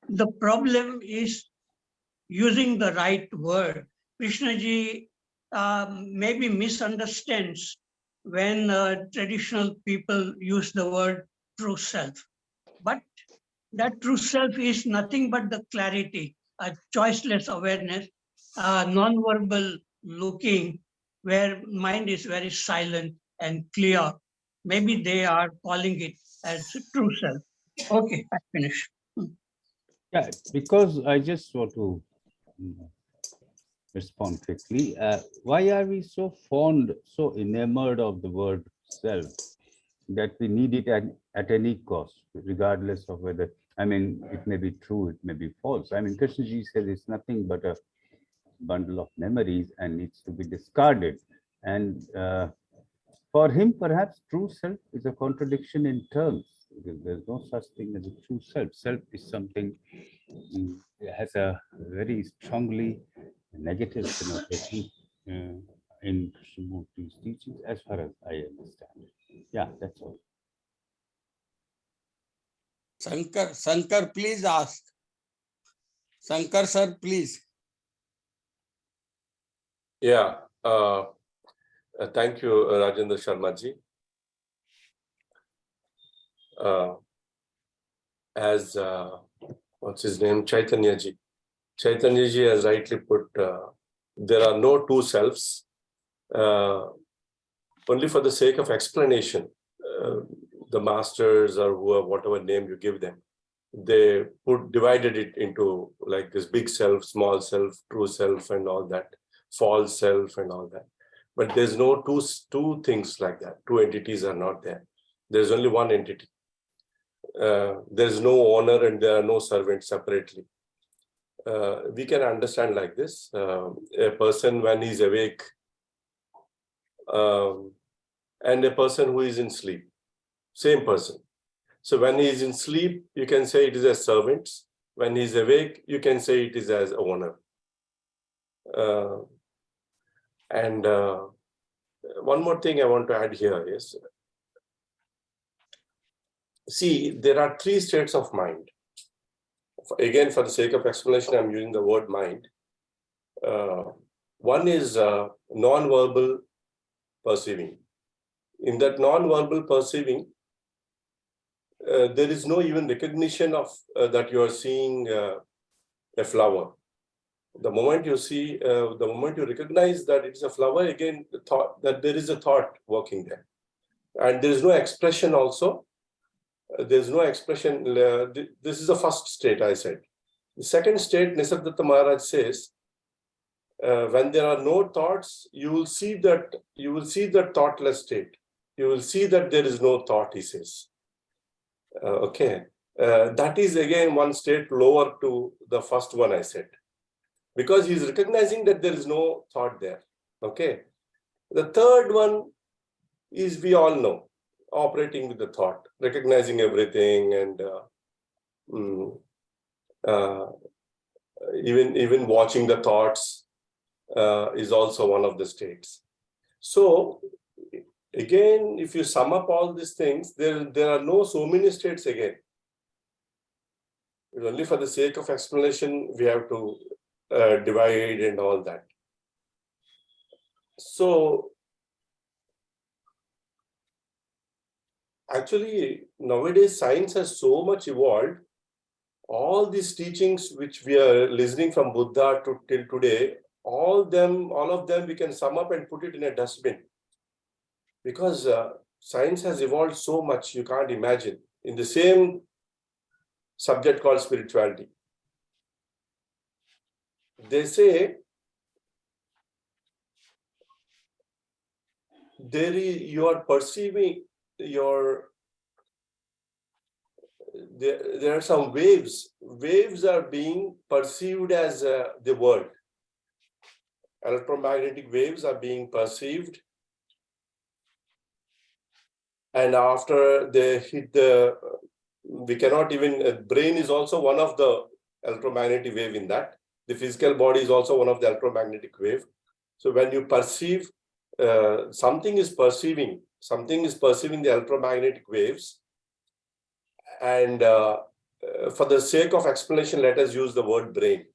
the problem is using the right word. Krishnaji maybe misunderstands when traditional people use the word true self. But that true self is nothing but the clarity, a choiceless awareness, non-verbal looking, where mind is very silent and clear. Maybe they are calling it as true self. Okay, I finish. Yeah, because I just want to respond quickly. Why are we so fond, so enamored of the word self that we need it at any cost, regardless of whether, I mean, it may be true, it may be false. I mean, Krishnaji says it's nothing but a bundle of memories and needs to be discarded. And for him, perhaps true self is a contradiction in terms, because there's no such thing as a true self. Self is something has a very strongly negative connotation in Krishnamurti's teachings, as far as I understand it. Yeah, that's all. Shankar, please ask. Shankar sir, please. Yeah. Thank you, Rajendra Sharma ji. As what's his name, Chaitanya ji. Chaitanya ji has rightly put, there are no two selves. Only for the sake of explanation, the masters or whoever, whatever name you give them, they divided it into like this big self, small self, true self, and all that, false self, and all that. But there's no two things like that. Two entities are not there. There's only one entity. There's no owner and there are no servants separately. We can understand like this. A person when he's awake and a person who is in sleep, same person. So when he is in sleep, you can say it is as servants. When he's awake, you can say it is as owner. And one more thing I want to add here is, see, there are three states of mind. Again, for the sake of explanation, I'm using the word mind. One is non-verbal perceiving. In that non-verbal perceiving, there is no even recognition of that you are seeing a flower. The moment you see, the moment you recognize that it's a flower, again, the thought that there is a thought working there. And there is no expression also. There's no expression. This is the first state, I said. The second state, Nisargadatta Maharaj says, when there are no thoughts, you will see that thoughtless state. You will see that there is no thought, he says. Okay. That is again one state lower to the first one I said. Because he's recognizing that there is no thought there. Okay. The third one is, we all know, operating with the thought, recognizing everything, and even watching the thoughts is also one of the states. So again, if you sum up all these things, there are no so many states again. Only for the sake of explanation, we have to divide and all that. So actually, nowadays science has so much evolved. All these teachings which we are listening from Buddha till today, all of them we can sum up and put it in a dustbin. Because science has evolved so much, you can't imagine. In the same subject called spirituality, they say you are perceiving there are some waves. Waves are being perceived as the world. Electromagnetic waves are being perceived. And after they hit we cannot even, brain is also one of the electromagnetic wave in that. The physical body is also one of the electromagnetic wave. So when you perceive, something is perceiving the electromagnetic waves. And for the sake of explanation, let us use the word brain.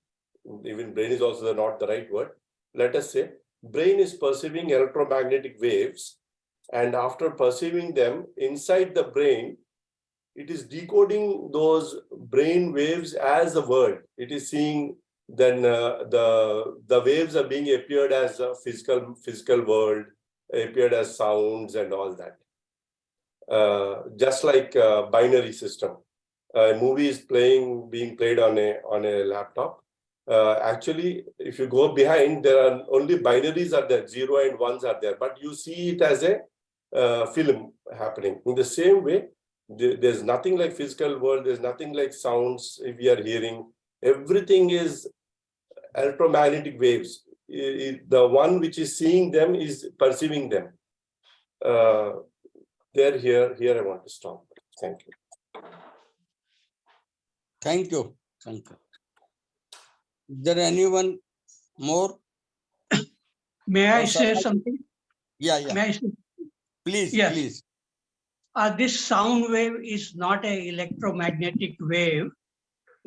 Even brain is also not the right word. Let us say brain is perceiving electromagnetic waves, and after perceiving them inside the brain, it is decoding those brain waves as a word. It is seeing then the waves are being appeared as a physical world, appeared as sounds and all that. Just like a binary system. A movie is being played on a laptop. Actually, if you go behind, there are only binaries are there, 0 and 1s are there, but you see it as a film happening. In the same way, there's nothing like physical world, there's nothing like sounds if we are hearing. Everything is electromagnetic waves. The one which is seeing them is perceiving them. Here I want to stop. Thank you. Thank you, Shankar. Is there anyone more? May I say something? Yeah. May I say? Please, yes. Please. This sound wave is not an electromagnetic wave.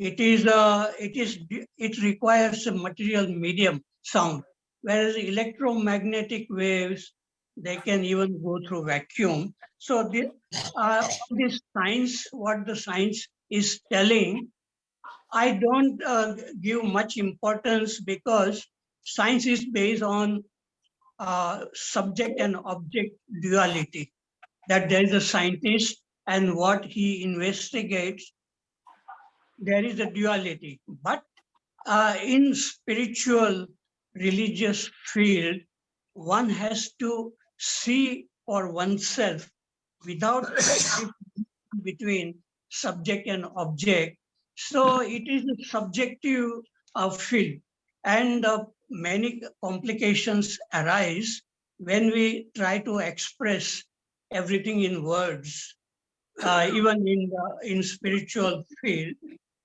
it requires a material medium sound, whereas electromagnetic waves, they can even go through vacuum. So this science, what the science is telling, I don't give much importance because science is based on subject and object duality, that there is a scientist and what he investigates, there is a duality. But in spiritual, religious field, one has to see for oneself without between subject and object. So it is a subjective field, and many complications arise when we try to express everything in words, even in spiritual field.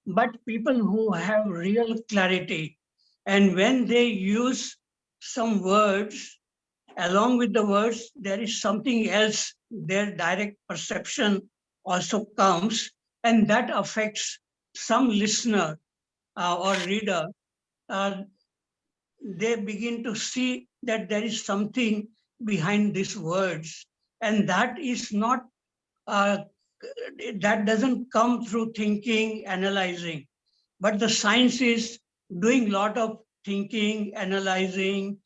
But people who have real clarity, and when they use some words, along with the words, there is something else, their direct perception also comes, and that affects some listener or reader. Uh, they begin to see that there is something behind these words, and that is not, that doesn't come through thinking, analyzing, but the science is doing a lot of thinking, analyzing,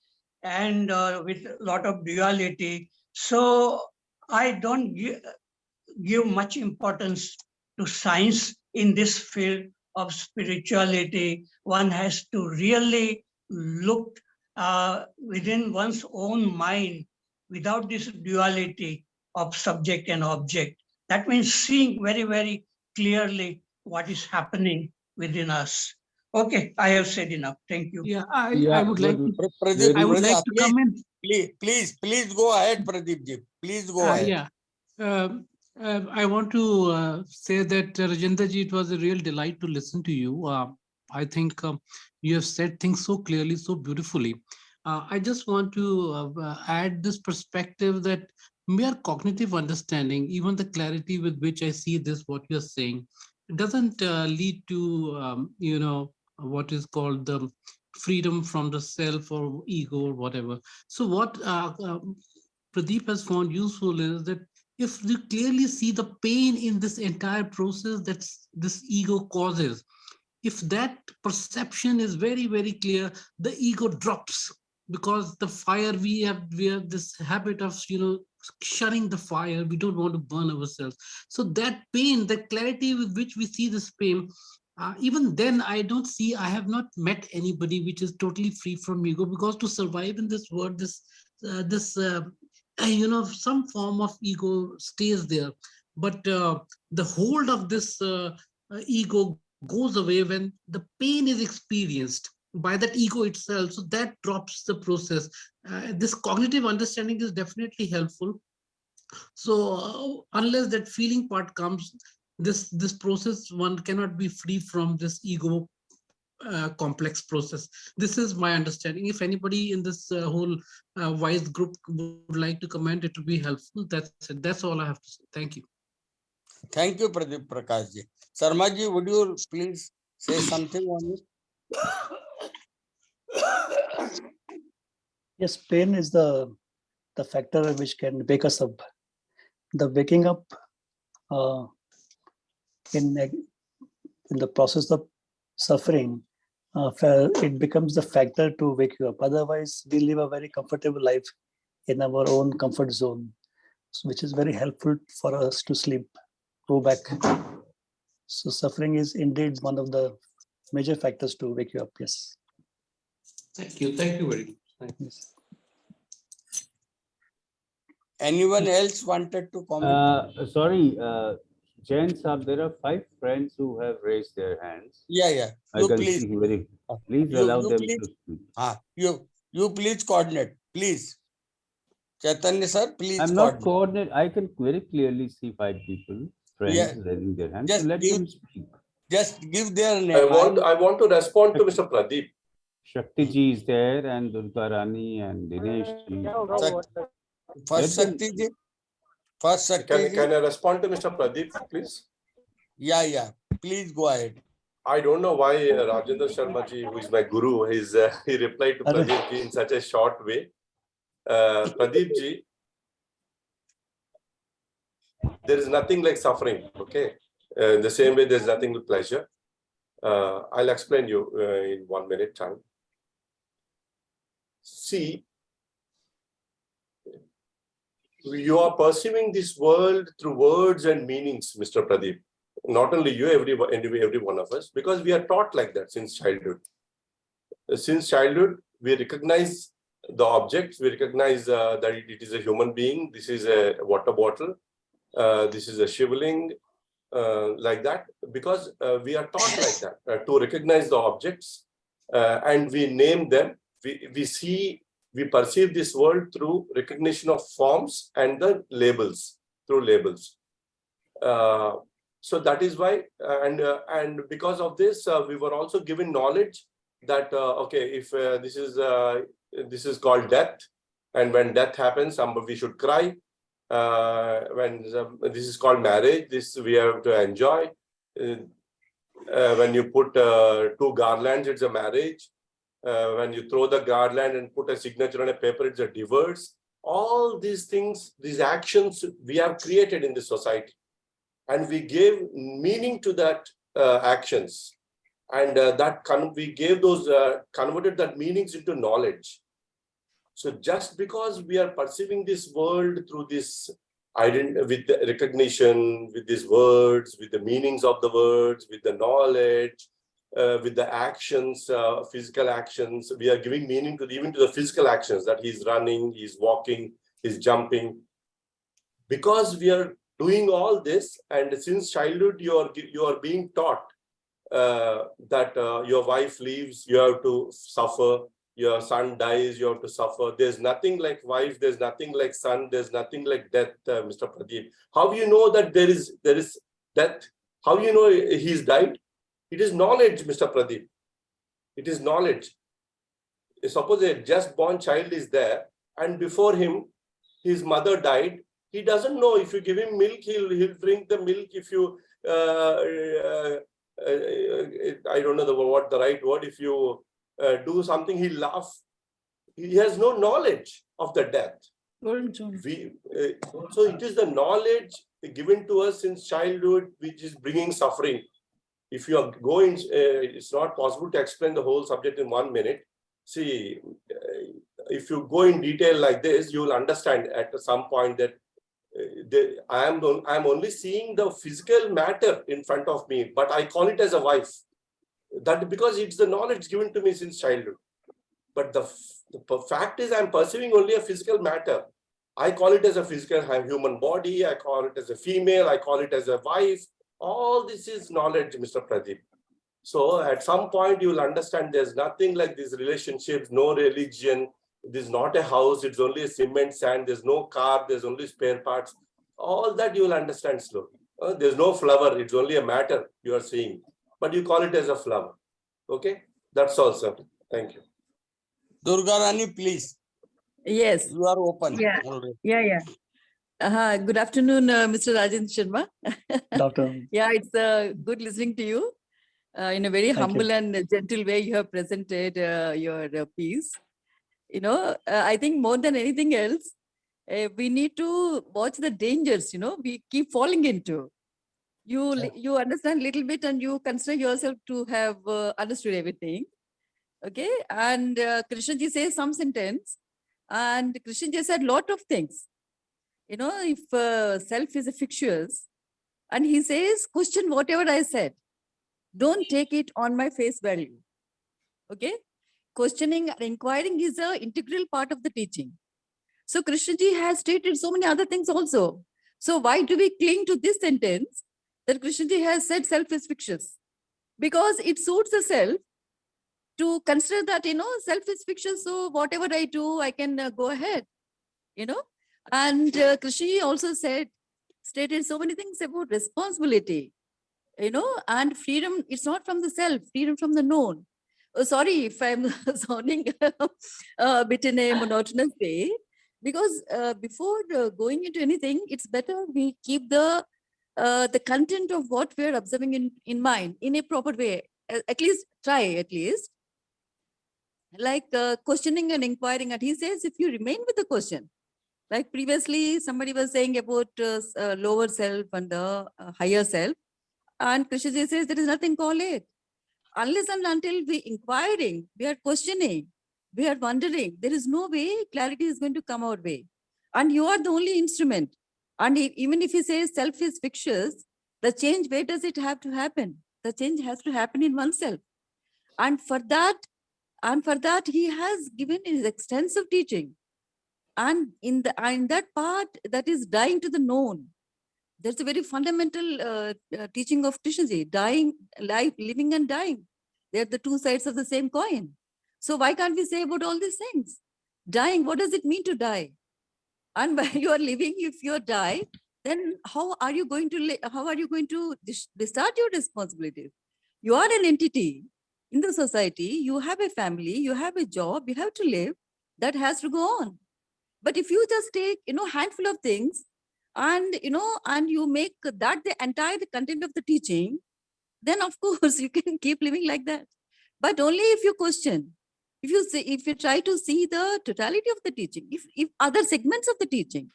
and with a lot of duality. So I don't give much importance to science in this field of spirituality. One has to really look within one's own mind without this duality of subject and object. That means seeing very, very clearly what is happening within us. Okay, I have said enough. Thank you. Yeah, I would like to, Pradeep, I would like to please, come in. Please go ahead, Pradeep ji. Please go ahead. Yeah. I want to say that Rajendra ji, it was a real delight to listen to you. I think you have said things so clearly, so beautifully. I just want to add this perspective that mere cognitive understanding, even the clarity with which I see this, what you're saying, it doesn't lead to, what is called the freedom from the self or ego or whatever. So what Pradeep has found useful is that if you clearly see the pain in this entire process that this ego causes, if that perception is very, very clear, the ego drops, because the fire, we have this habit of, shutting the fire. We don't want to burn ourselves. So that pain, the clarity with which we see this pain, even then, I have not met anybody which is totally free from ego, because to survive in this world, some form of ego stays there. But the hold of this ego goes away when the pain is experienced by that ego itself. So that drops the process. This cognitive understanding is definitely helpful. So unless that feeling part comes, this process, one cannot be free from this ego complex process. This is my understanding. If anybody in this whole wise group would like to comment, it would be helpful. That's it. That's all I have to say. Thank you. Thank you, Pradeep Prakash ji. Sharma ji, would you please say something on it? Yes, pain is the factor which can wake us up. The waking up in the process of suffering, it becomes the factor to wake you up. Otherwise, we live a very comfortable life in our own comfort zone, which is very helpful for us to sleep, go back. So suffering is indeed one of the major factors to wake you up. Yes. Thank you. Thank you very much. Thank you. Yes. Anyone else wanted to comment? Sorry, gents, there are 5 friends who have raised their hands. Yeah. I can see very. Please allow them to speak. You please coordinate, please. Chaitanya sir, please. I'm not coordinate. I can very clearly see 5 people, friends, raising their hands. Just so let them speak. Just give their name. I want to respond to Mr. Pradeep. Shakti ji is there, and Durga Rani and Dinesh ji. First Shakti ji. Can I respond to Mr. Pradeep, please? Yeah. Please go ahead. I don't know why Rajendra Sharma ji, who is my guru, he replied to Pradeep ji in such a short way. Pradeep ji, there is nothing like suffering, okay? In the same way, there's nothing like pleasure. I'll explain you in 1 minute time. See, you are perceiving this world through words and meanings, Mr. Pradeep. Not only you, every one of us, because we are taught like that since childhood. Since childhood, we recognize the objects, we recognize that it is a human being, this is a water bottle, this is a shivling, like that, because we are taught like that, to recognize the objects, and we name them, we perceive this world through recognition of forms and the labels, through labels. So that is why, and because of this, we were also given knowledge that, okay, if this is called death, and when death happens, we should cry. When this is called marriage, this we have to enjoy. When you put 2 garlands, it's a marriage. When you throw the garland and put a signature on a paper, it's a divorce. All these things, these actions we have created in the society, and we gave meaning to that actions, and we gave those converted that meanings into knowledge. So just because we are perceiving this world through this with the recognition, with these words, with the meanings of the words, with the knowledge, with the actions, physical actions, we are giving meaning to even to the physical actions, that he's running, he's walking, he's jumping. Because we are doing all this, and since childhood you are being taught that your wife leaves, you have to suffer. Your son dies, you have to suffer. There's nothing like wife, there's nothing like son, there's nothing like death, Mr. Pradeep. How do you know that there is death? How do you know he's died? It is knowledge, Mr. Pradeep. It is knowledge. Suppose a just born child is there, and before him, his mother died. He doesn't know. If you give him milk, he'll drink the milk. If you, I don't know what the right word, if you do something, he'll laugh. He has no knowledge of the death. So it is the knowledge given to us since childhood which is bringing suffering. If you are going, it's not possible to explain the whole subject in 1 minute. See, if you go in detail like this, you will understand at some point that I am only seeing the physical matter in front of me, but I call it as a wife. That because it's the knowledge given to me since childhood. But the fact is, I'm perceiving only a physical matter. I call it as a physical human body. I call it as a female. I call it as a wife. All this is knowledge, Mr. Pradeep. So at some point, you will understand there's nothing like these relationships, no religion. This is not a house. It's only a cement sand. There's no car. There's only spare parts. All that you will understand slowly. There's no flower. It's only a matter you are seeing. But you call it as a flower. Okay? That's all, sir. Thank you. Durga Rani, please. Yes. You are open. Yeah. Already. Yeah. Good afternoon, Mr. Rajendra Sharma. Doctor. Yeah, it's good listening to you. In a very humble and gentle way, you have presented your piece. I think more than anything else, we need to watch the dangers, we keep falling into. You understand a little bit and you consider yourself to have understood everything. Okay. And Krishnaji says some sentence, and Krishnaji said a lot of things. If self is fictitious, and he says, question whatever I said. Don't take it on my face value. Okay. Questioning and inquiring is an integral part of the teaching. So Krishnaji has stated so many other things also. So why do we cling to this sentence that Krishnaji has said self is fictitious? Because it suits the self to consider that, self is fictitious. So whatever I do, I can go ahead, And Krishnaji also stated so many things about responsibility, and freedom. It's not from the self, freedom from the known. Oh, sorry if I'm sounding a bit in a monotonous way, because before going into anything, it's better we keep the content of what we're observing in mind in a proper way. at least try, at least. Like questioning and inquiring. And he says, if you remain with the question, like previously somebody was saying about lower self and the higher self. And Krishnaji says there is nothing called it. Unless and until we inquiring, we are questioning, we are wondering, there is no way clarity is going to come our way. And you are the only instrument. And even if he says self is fictitious, the change, where does it have to happen? The change has to happen in oneself. And for that he has given his extensive teaching. And in that part, that is dying to the known. That's a very fundamental teaching of Krishnaji, dying, life, living and dying. They're the two sides of the same coin. So why can't we say about all these things? Dying, what does it mean to die? And while you are living, if you die, then how are you going to discharge your responsibilities? You are an entity in the society. You have a family, you have a job, you have to live. That has to go on. But if you just take, handful of things, and you make that the entire content of the teaching, then of course you can keep living like that. But only if you question, if you try to see the totality of the teaching, if other segments of the teaching,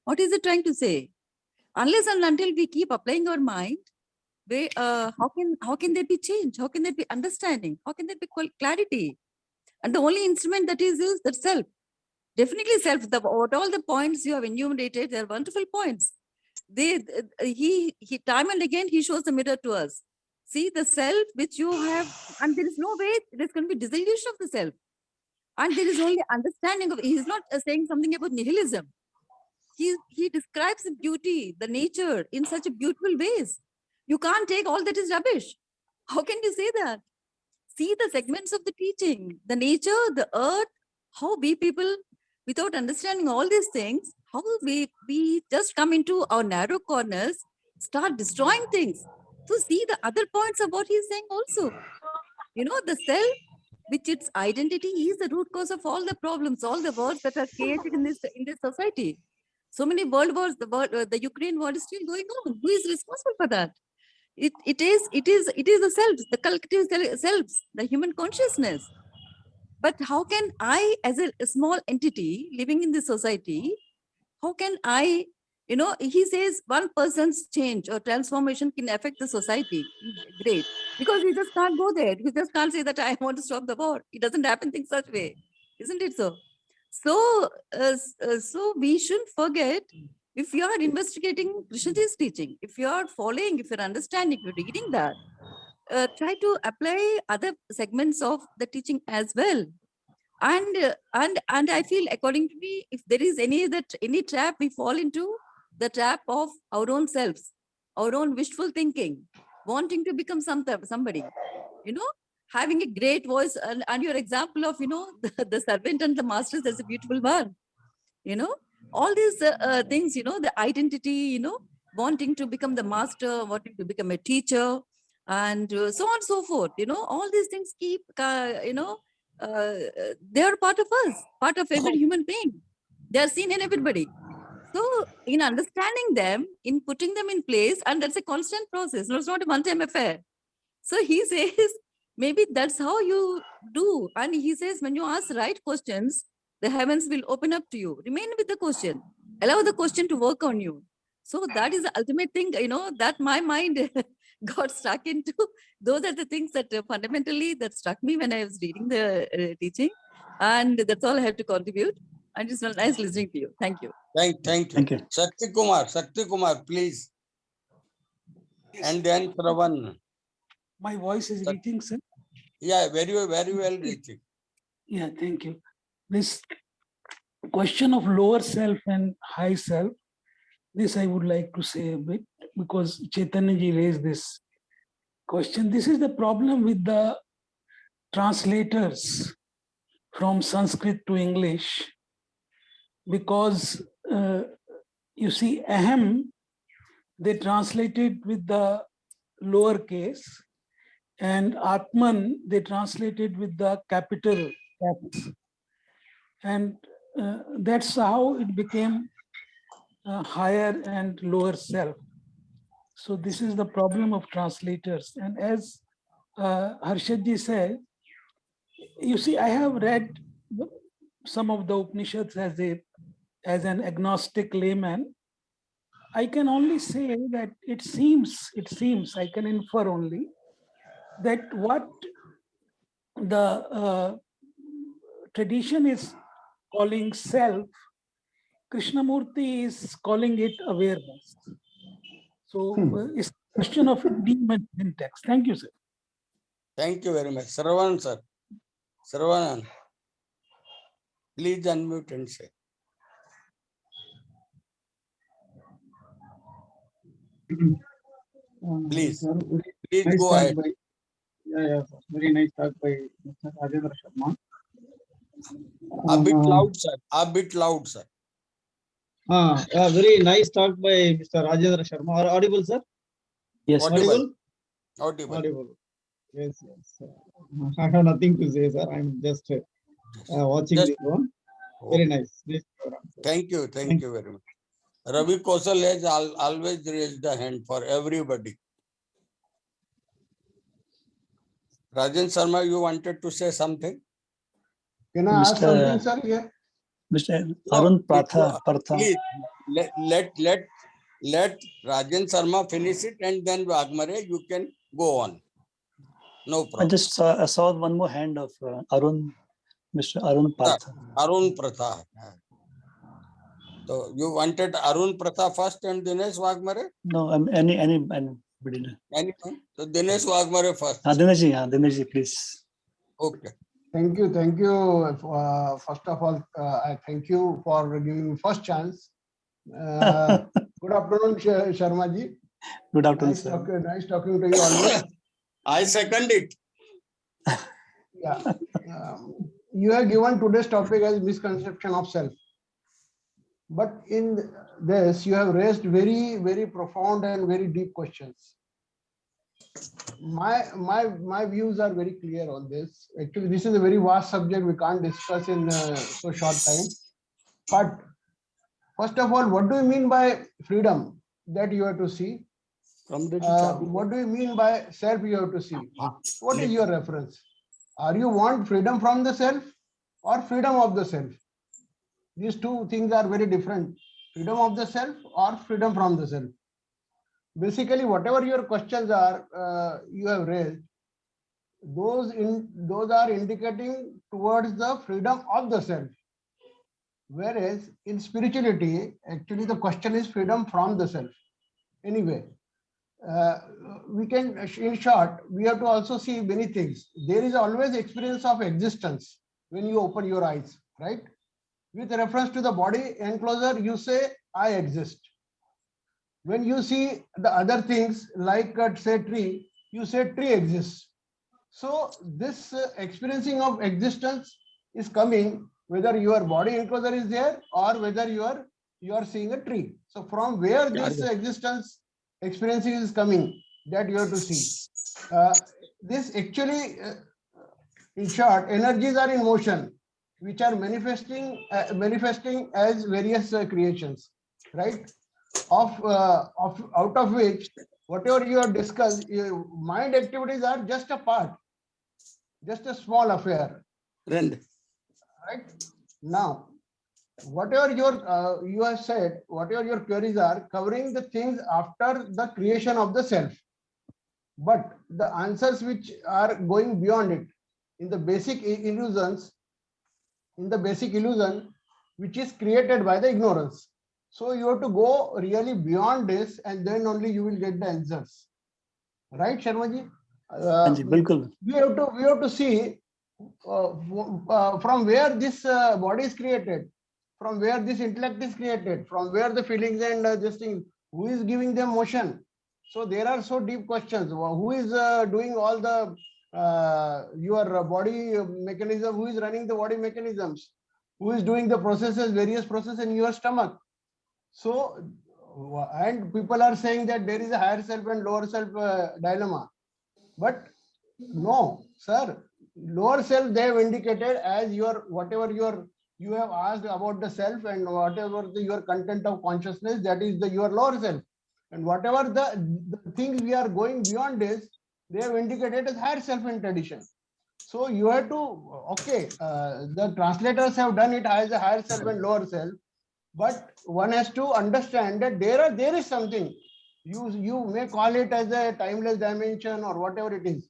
what is it trying to say? Unless and until we keep applying our mind, how can there be change? How can there be understanding? How can there be clarity? And the only instrument that is used, that's self. Definitely self. What all the points you have enumerated, they're wonderful points. He time and again he shows the mirror to us. See the self which you have, and there is no way there's going to be dissolution of the self. And there is only understanding of. He's not saying something about nihilism. He describes the beauty, the nature in such a beautiful ways. You can't take all that is rubbish. How can you say that? See the segments of the teaching, the nature, the earth, how we people, without understanding all these things, how we just come into our narrow corners, start destroying things. So see the other points of what he's saying also. The self, which its identity is the root cause of all the problems, all the wars that are created in this society. So many world wars, the Ukraine war is still going on. Who is responsible for that? It is the selves, the collective selves, the human consciousness. But how can I, as a small entity living in this society, how can I, he says one person's change or transformation can affect the society. Great. Because he just can't go there. He just can't say that I want to stop the war. It doesn't happen in such way. Isn't it so? So we shouldn't forget, if you are investigating Krishnaji's teaching, if you are following, if you're understanding, you're reading that, try to apply other segments of the teaching as well. And I feel, according to me, if there is any trap we fall into, the trap of our own selves, our own wishful thinking, wanting to become somebody, having a great voice, and your example of, the servant and the masters, that's a beautiful one. All these things, the identity, wanting to become the master, wanting to become a teacher, and so on and so forth. All these things keep, they are part of us, part of every human being. They are seen in everybody. So in understanding them, in putting them in place, and that's a constant process. No, it's not a one-time affair. So he says, maybe that's how you do. And he says, when you ask right questions, the heavens will open up to you. Remain with the question. Allow the question to work on you. So that is the ultimate thing, that my mind got stuck into. Those are the things that fundamentally that struck me when I was reading the teaching. And that's all I have to contribute. And it's nice listening to you. Thank you. Thank you. Shakti Kumar, please. And then Pravan. My voice is reaching, sir? Yeah, very well reaching. Yeah, thank you. This question of lower self and high self, this I would like to say a bit, because Chaitanya ji raised this question. This is the problem with the translators from Sanskrit to English, because you see, ahem, they translated with the lower case, and Atman, they translated with the capital X. And that's how it became higher and lower self. So this is the problem of translators. And as Harshad ji said, you see, I have read some of the Upanishads as an agnostic layman. I can only say that it seems, I can infer only that what the tradition is calling self, Krishnamurti is calling it awareness. So it's a question of idiom and syntax. Thank you, sir. Thank you very much. Saravanan, sir. Saravanan, please unmute and say. Please, please nice go ahead. Very nice talk by Mr. Rajendra Sharma. A bit loud, sir. A bit loud, sir. Very nice talk by Mr. Rajendra Sharma. Audible, sir? Yes. Audible. Audible. Yes. I have nothing to say, sir. I'm just watching this one. Very nice. Thank you very much. Ravi Kosal has always raised the hand for everybody. Rajan Sharma, you wanted to say something? Can I ask something, sir? Yeah. Mr. Arun Partha. Please let Rajan Sharma finish it, and then Waghmare, you can go on. No problem. I just saw one more hand of Arun, Mr. Arun Partha. Arun Partha. So you wanted Arun Partha first and Dinesh Waghmare? No, anybody. Anyone? So Dinesh Waghmare first. Dinesh ji, please. Okay. Thank you. First of all, I thank you for giving me first chance. Good afternoon, Sharma ji. Good afternoon, sir. Nice talking to you always. I second it. Yeah. You have given today's topic as misconception of self. But in this, you have raised very, very profound and very deep questions. My views are very clear on this. Actually, this is a very vast subject we can't discuss in so short time. But first of all, what do you mean by freedom that you have to see? What do you mean by self you have to see? What is your reference? Are you want freedom from the self or freedom of the self? These two things are very different. Freedom of the self or freedom from the self. Basically, whatever your questions are, you have raised, those are indicating towards the freedom of the self. Whereas in spirituality, actually the question is freedom from the self. Anyway, we can, in short, we have to also see many things. There is always experience of existence when you open your eyes, right? With reference to the body enclosure, you say, I exist. When you see the other things like, say, tree, you say tree exists. So this experiencing of existence is coming whether your body enclosure is there or whether you are seeing a tree. So from where this existence experiencing is coming, that you have to see. This actually, in short, energies are in motion, which are manifesting as various creations, right? Out of which, whatever you have discussed, mind activities are just a part, just a small affair. Right now, whatever you have said, whatever your queries are covering the things after the creation of the self, but the answers which are going beyond it in the basic illusions, which is created by the ignorance. So you have to go really beyond this, and then only you will get the answers. Right, Sharma ji? We have to see from where this body is created, from where this intellect is created, from where the feelings and this thing, who is giving them motion. So there are so deep questions. Who is doing all the your body mechanism? Who is running the body mechanisms? Who is doing the processes, various processes in your stomach? So, and people are saying that there is a higher self and lower self dilemma. But no, sir, lower self they have indicated as your whatever you have asked about the self and whatever your content of consciousness, that is your lower self. And whatever the things we are going beyond this, they have indicated as higher self in tradition. So you have to, okay, the translators have done it as a higher self and lower self, but one has to understand that there is something. You may call it as a timeless dimension or whatever it is,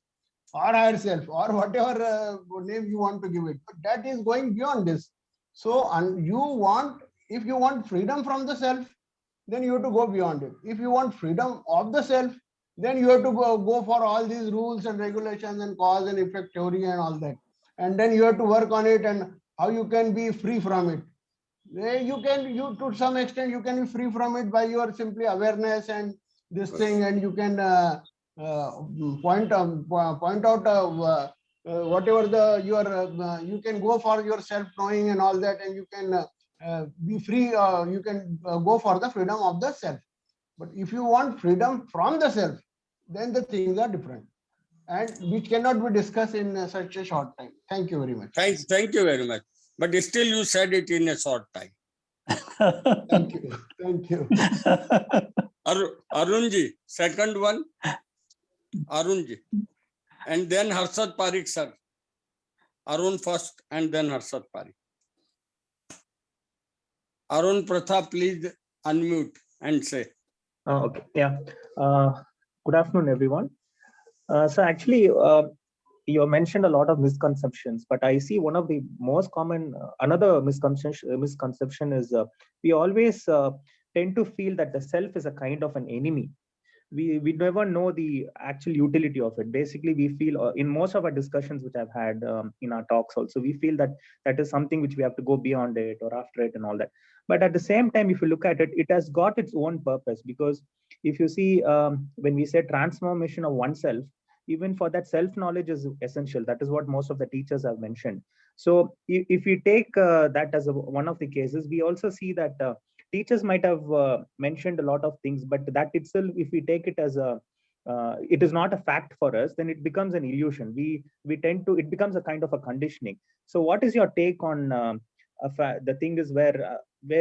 or higher self, or whatever name you want to give it. But that is going beyond this. So, and if you want freedom from the self, then you have to go beyond it. If you want freedom of the self, then you have to go for all these rules and regulations and cause and effect theory and all that. And then you have to work on it and how you can be free from it. You to some extent you can be free from it by your simply awareness and this thing, and you can point out whatever you can go for your self knowing and all that, and you can be free. You can go for the freedom of the self. But if you want freedom from the self, then the things are different, and which cannot be discussed in such a short time. Thank you very much. Thank you very much. But still you said it in a short time. Thank you. Thank you. Arunji, second one. Arunji. And then Harshad Parekh, sir. Arun first and then Harshad Parekh. Arun Partha, please unmute and say. Okay, yeah. Good afternoon, everyone. So actually, you mentioned a lot of misconceptions, but I see one of the most common, another misconception is we always tend to feel that the self is a kind of an enemy. We never know the actual utility of it. Basically, we feel in most of our discussions which I've had in our talks also, we feel that that is something which we have to go beyond it or after it and all that. But at the same time, if you look at it, it has got its own purpose, because if you see when we say transformation of oneself, even for that, self-knowledge is essential. That is what most of the teachers have mentioned. So if we take that as one of the cases, we also see that teachers might have mentioned a lot of things, but that itself, if we take it as a it is not a fact for us, then it becomes an illusion. We tend to, it becomes a kind of a conditioning. So what is your take on the thing is where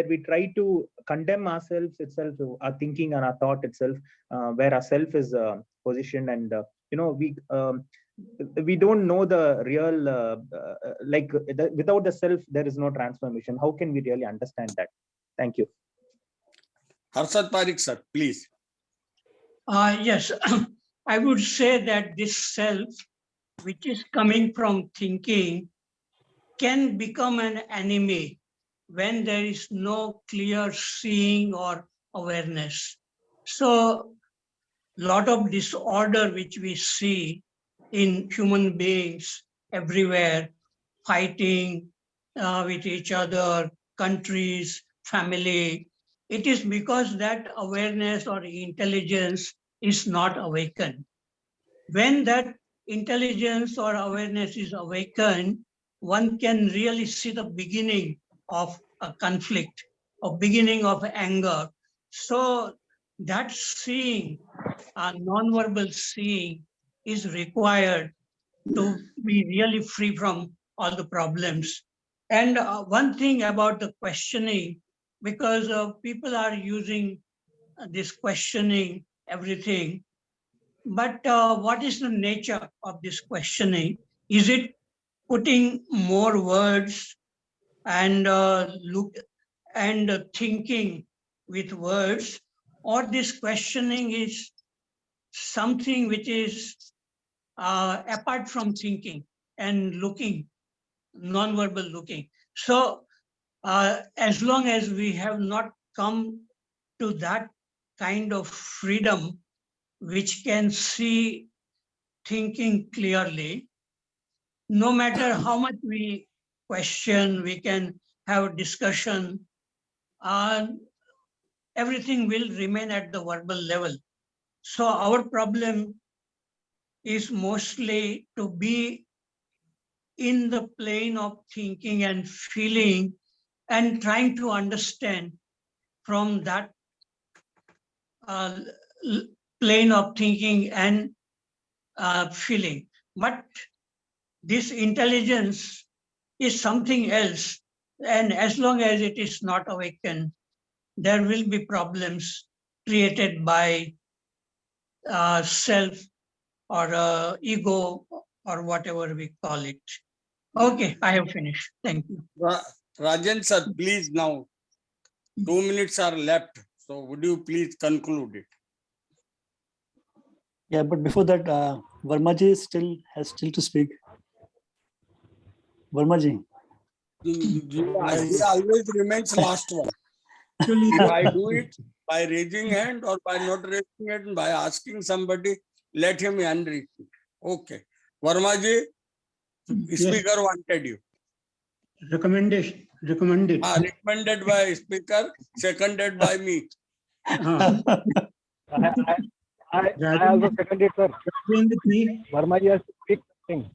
we try to condemn ourselves itself, our thinking and our thought itself, where our self is positioned, and we don't know the real without the self there is no transformation. How can we really understand that? Thank you. Harshad Parekh, sir, please. Yes, I would say that this self, which is coming from thinking, can become an enemy when there is no clear seeing or awareness. So, lot of disorder which we see in human beings everywhere, fighting with each other, countries, family, it is because that awareness or intelligence is not awakened. When that intelligence or awareness is awakened, one can really see the beginning of a conflict, a beginning of anger. So that seeing, non-verbal seeing, is required to be really free from all the problems. And one thing about the questioning, because people are using this questioning everything, but what is the nature of this questioning? Is it putting more words and thinking with words, or this questioning is something which is apart from thinking and looking, non-verbal looking? So as long as we have not come to that kind of freedom which can see thinking clearly, no matter how much we question, we can have discussion, everything will remain at the verbal level. So our problem is mostly to be in the plane of thinking and feeling and trying to understand from that plane of thinking and feeling. But this intelligence is something else. And as long as it is not awakened, there will be problems created by self or ego or whatever we call it. Okay, I have finished. Thank you. Rajan sir, please now. 2 minutes are left. So would you please conclude it? Yeah, but before that, Vermaji has still to speak. Vermaji. He always remains last one. If I do it by raising hand or by not raising hand, by asking somebody, let him unread. Okay. Vermaji, speaker wanted you. Recommended. Recommended by speaker, seconded by me. I also second it, sir. Verma ji has to speak something.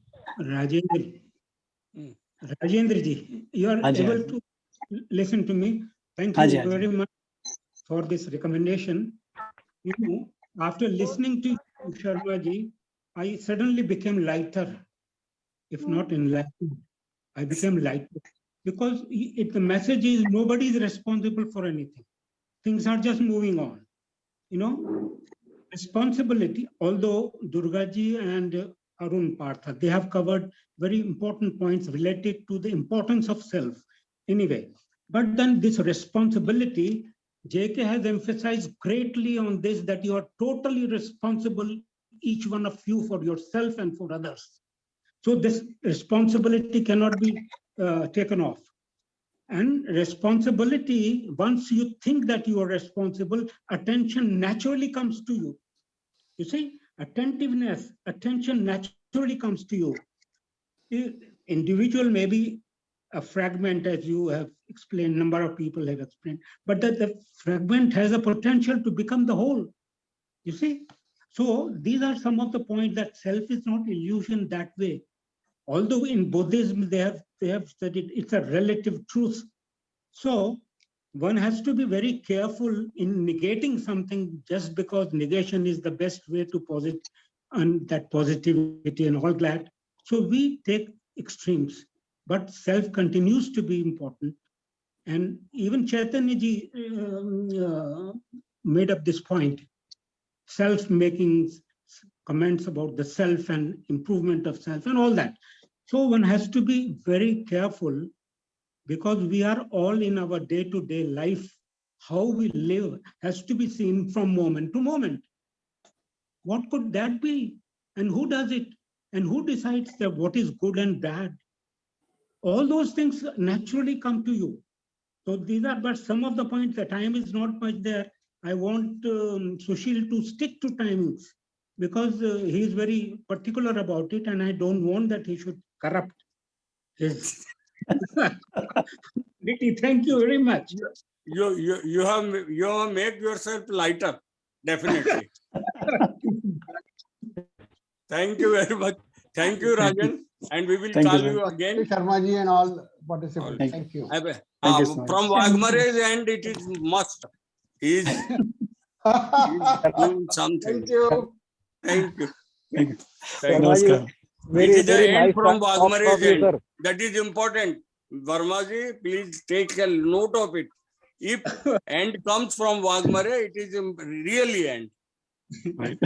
Rajendra ji, you are able to listen to me. Thank you very much for this recommendation. You know, after listening to Sharma ji, I suddenly became lighter, if not enlightened. I became lighter because the message is nobody is responsible for anything. Things are just moving on. You know, responsibility, although Durga ji and Arun Partha, they have covered very important points related to the importance of self anyway. But then this responsibility, JK has emphasized greatly on this, that you are totally responsible, each one of you, for yourself and for others. So this responsibility cannot be taken off. And responsibility, once you think that you are responsible, attention naturally comes to you. You see, attentiveness, attention naturally comes to you. Individual may be a fragment, as you have explained, number of people have explained, but that the fragment has a potential to become the whole. You see? So these are some of the points that self is not illusion that way. Although in Buddhism they have studied it's a relative truth. So one has to be very careful in negating something just because negation is the best way to posit and that positivity and all that. So we take extremes, but self continues to be important. And even Chaitanya ji made up this point, self-making comments about the self and improvement of self and all that. So one has to be very careful because we are all in our day-to-day life. How we live has to be seen from moment to moment. What could that be? And who does it? And who decides that what is good and bad? All those things naturally come to you. So these are but some of the points. The time is not much there. I want Sushil to stick to timings because he is very particular about it, and I don't want that he should corrupt his. Thank you very much. You have made yourself lighter, definitely. Thank you very much. Thank you, Rajan. And we will call you again. Sharma ji and all participants. Thank you. From Waghmare's end, it is must. He is doing something. Thank you. Thank you. Thank you. It is the end from Waghmare's end. That is important. Vermaji, please take a note of it. If end comes from Waghmare, it is really end. Right.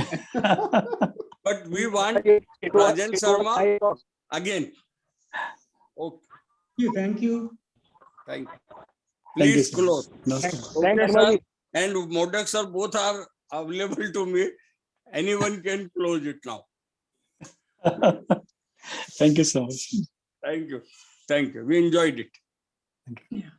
But we want Rajan Sharma again. Okay. Thank you. Thank you. Please close. Thank you. And Modak sir, both are available to me. Anyone can close it now. Thank you so much. Thank you. Thank you. We enjoyed it. Thank you. Yeah.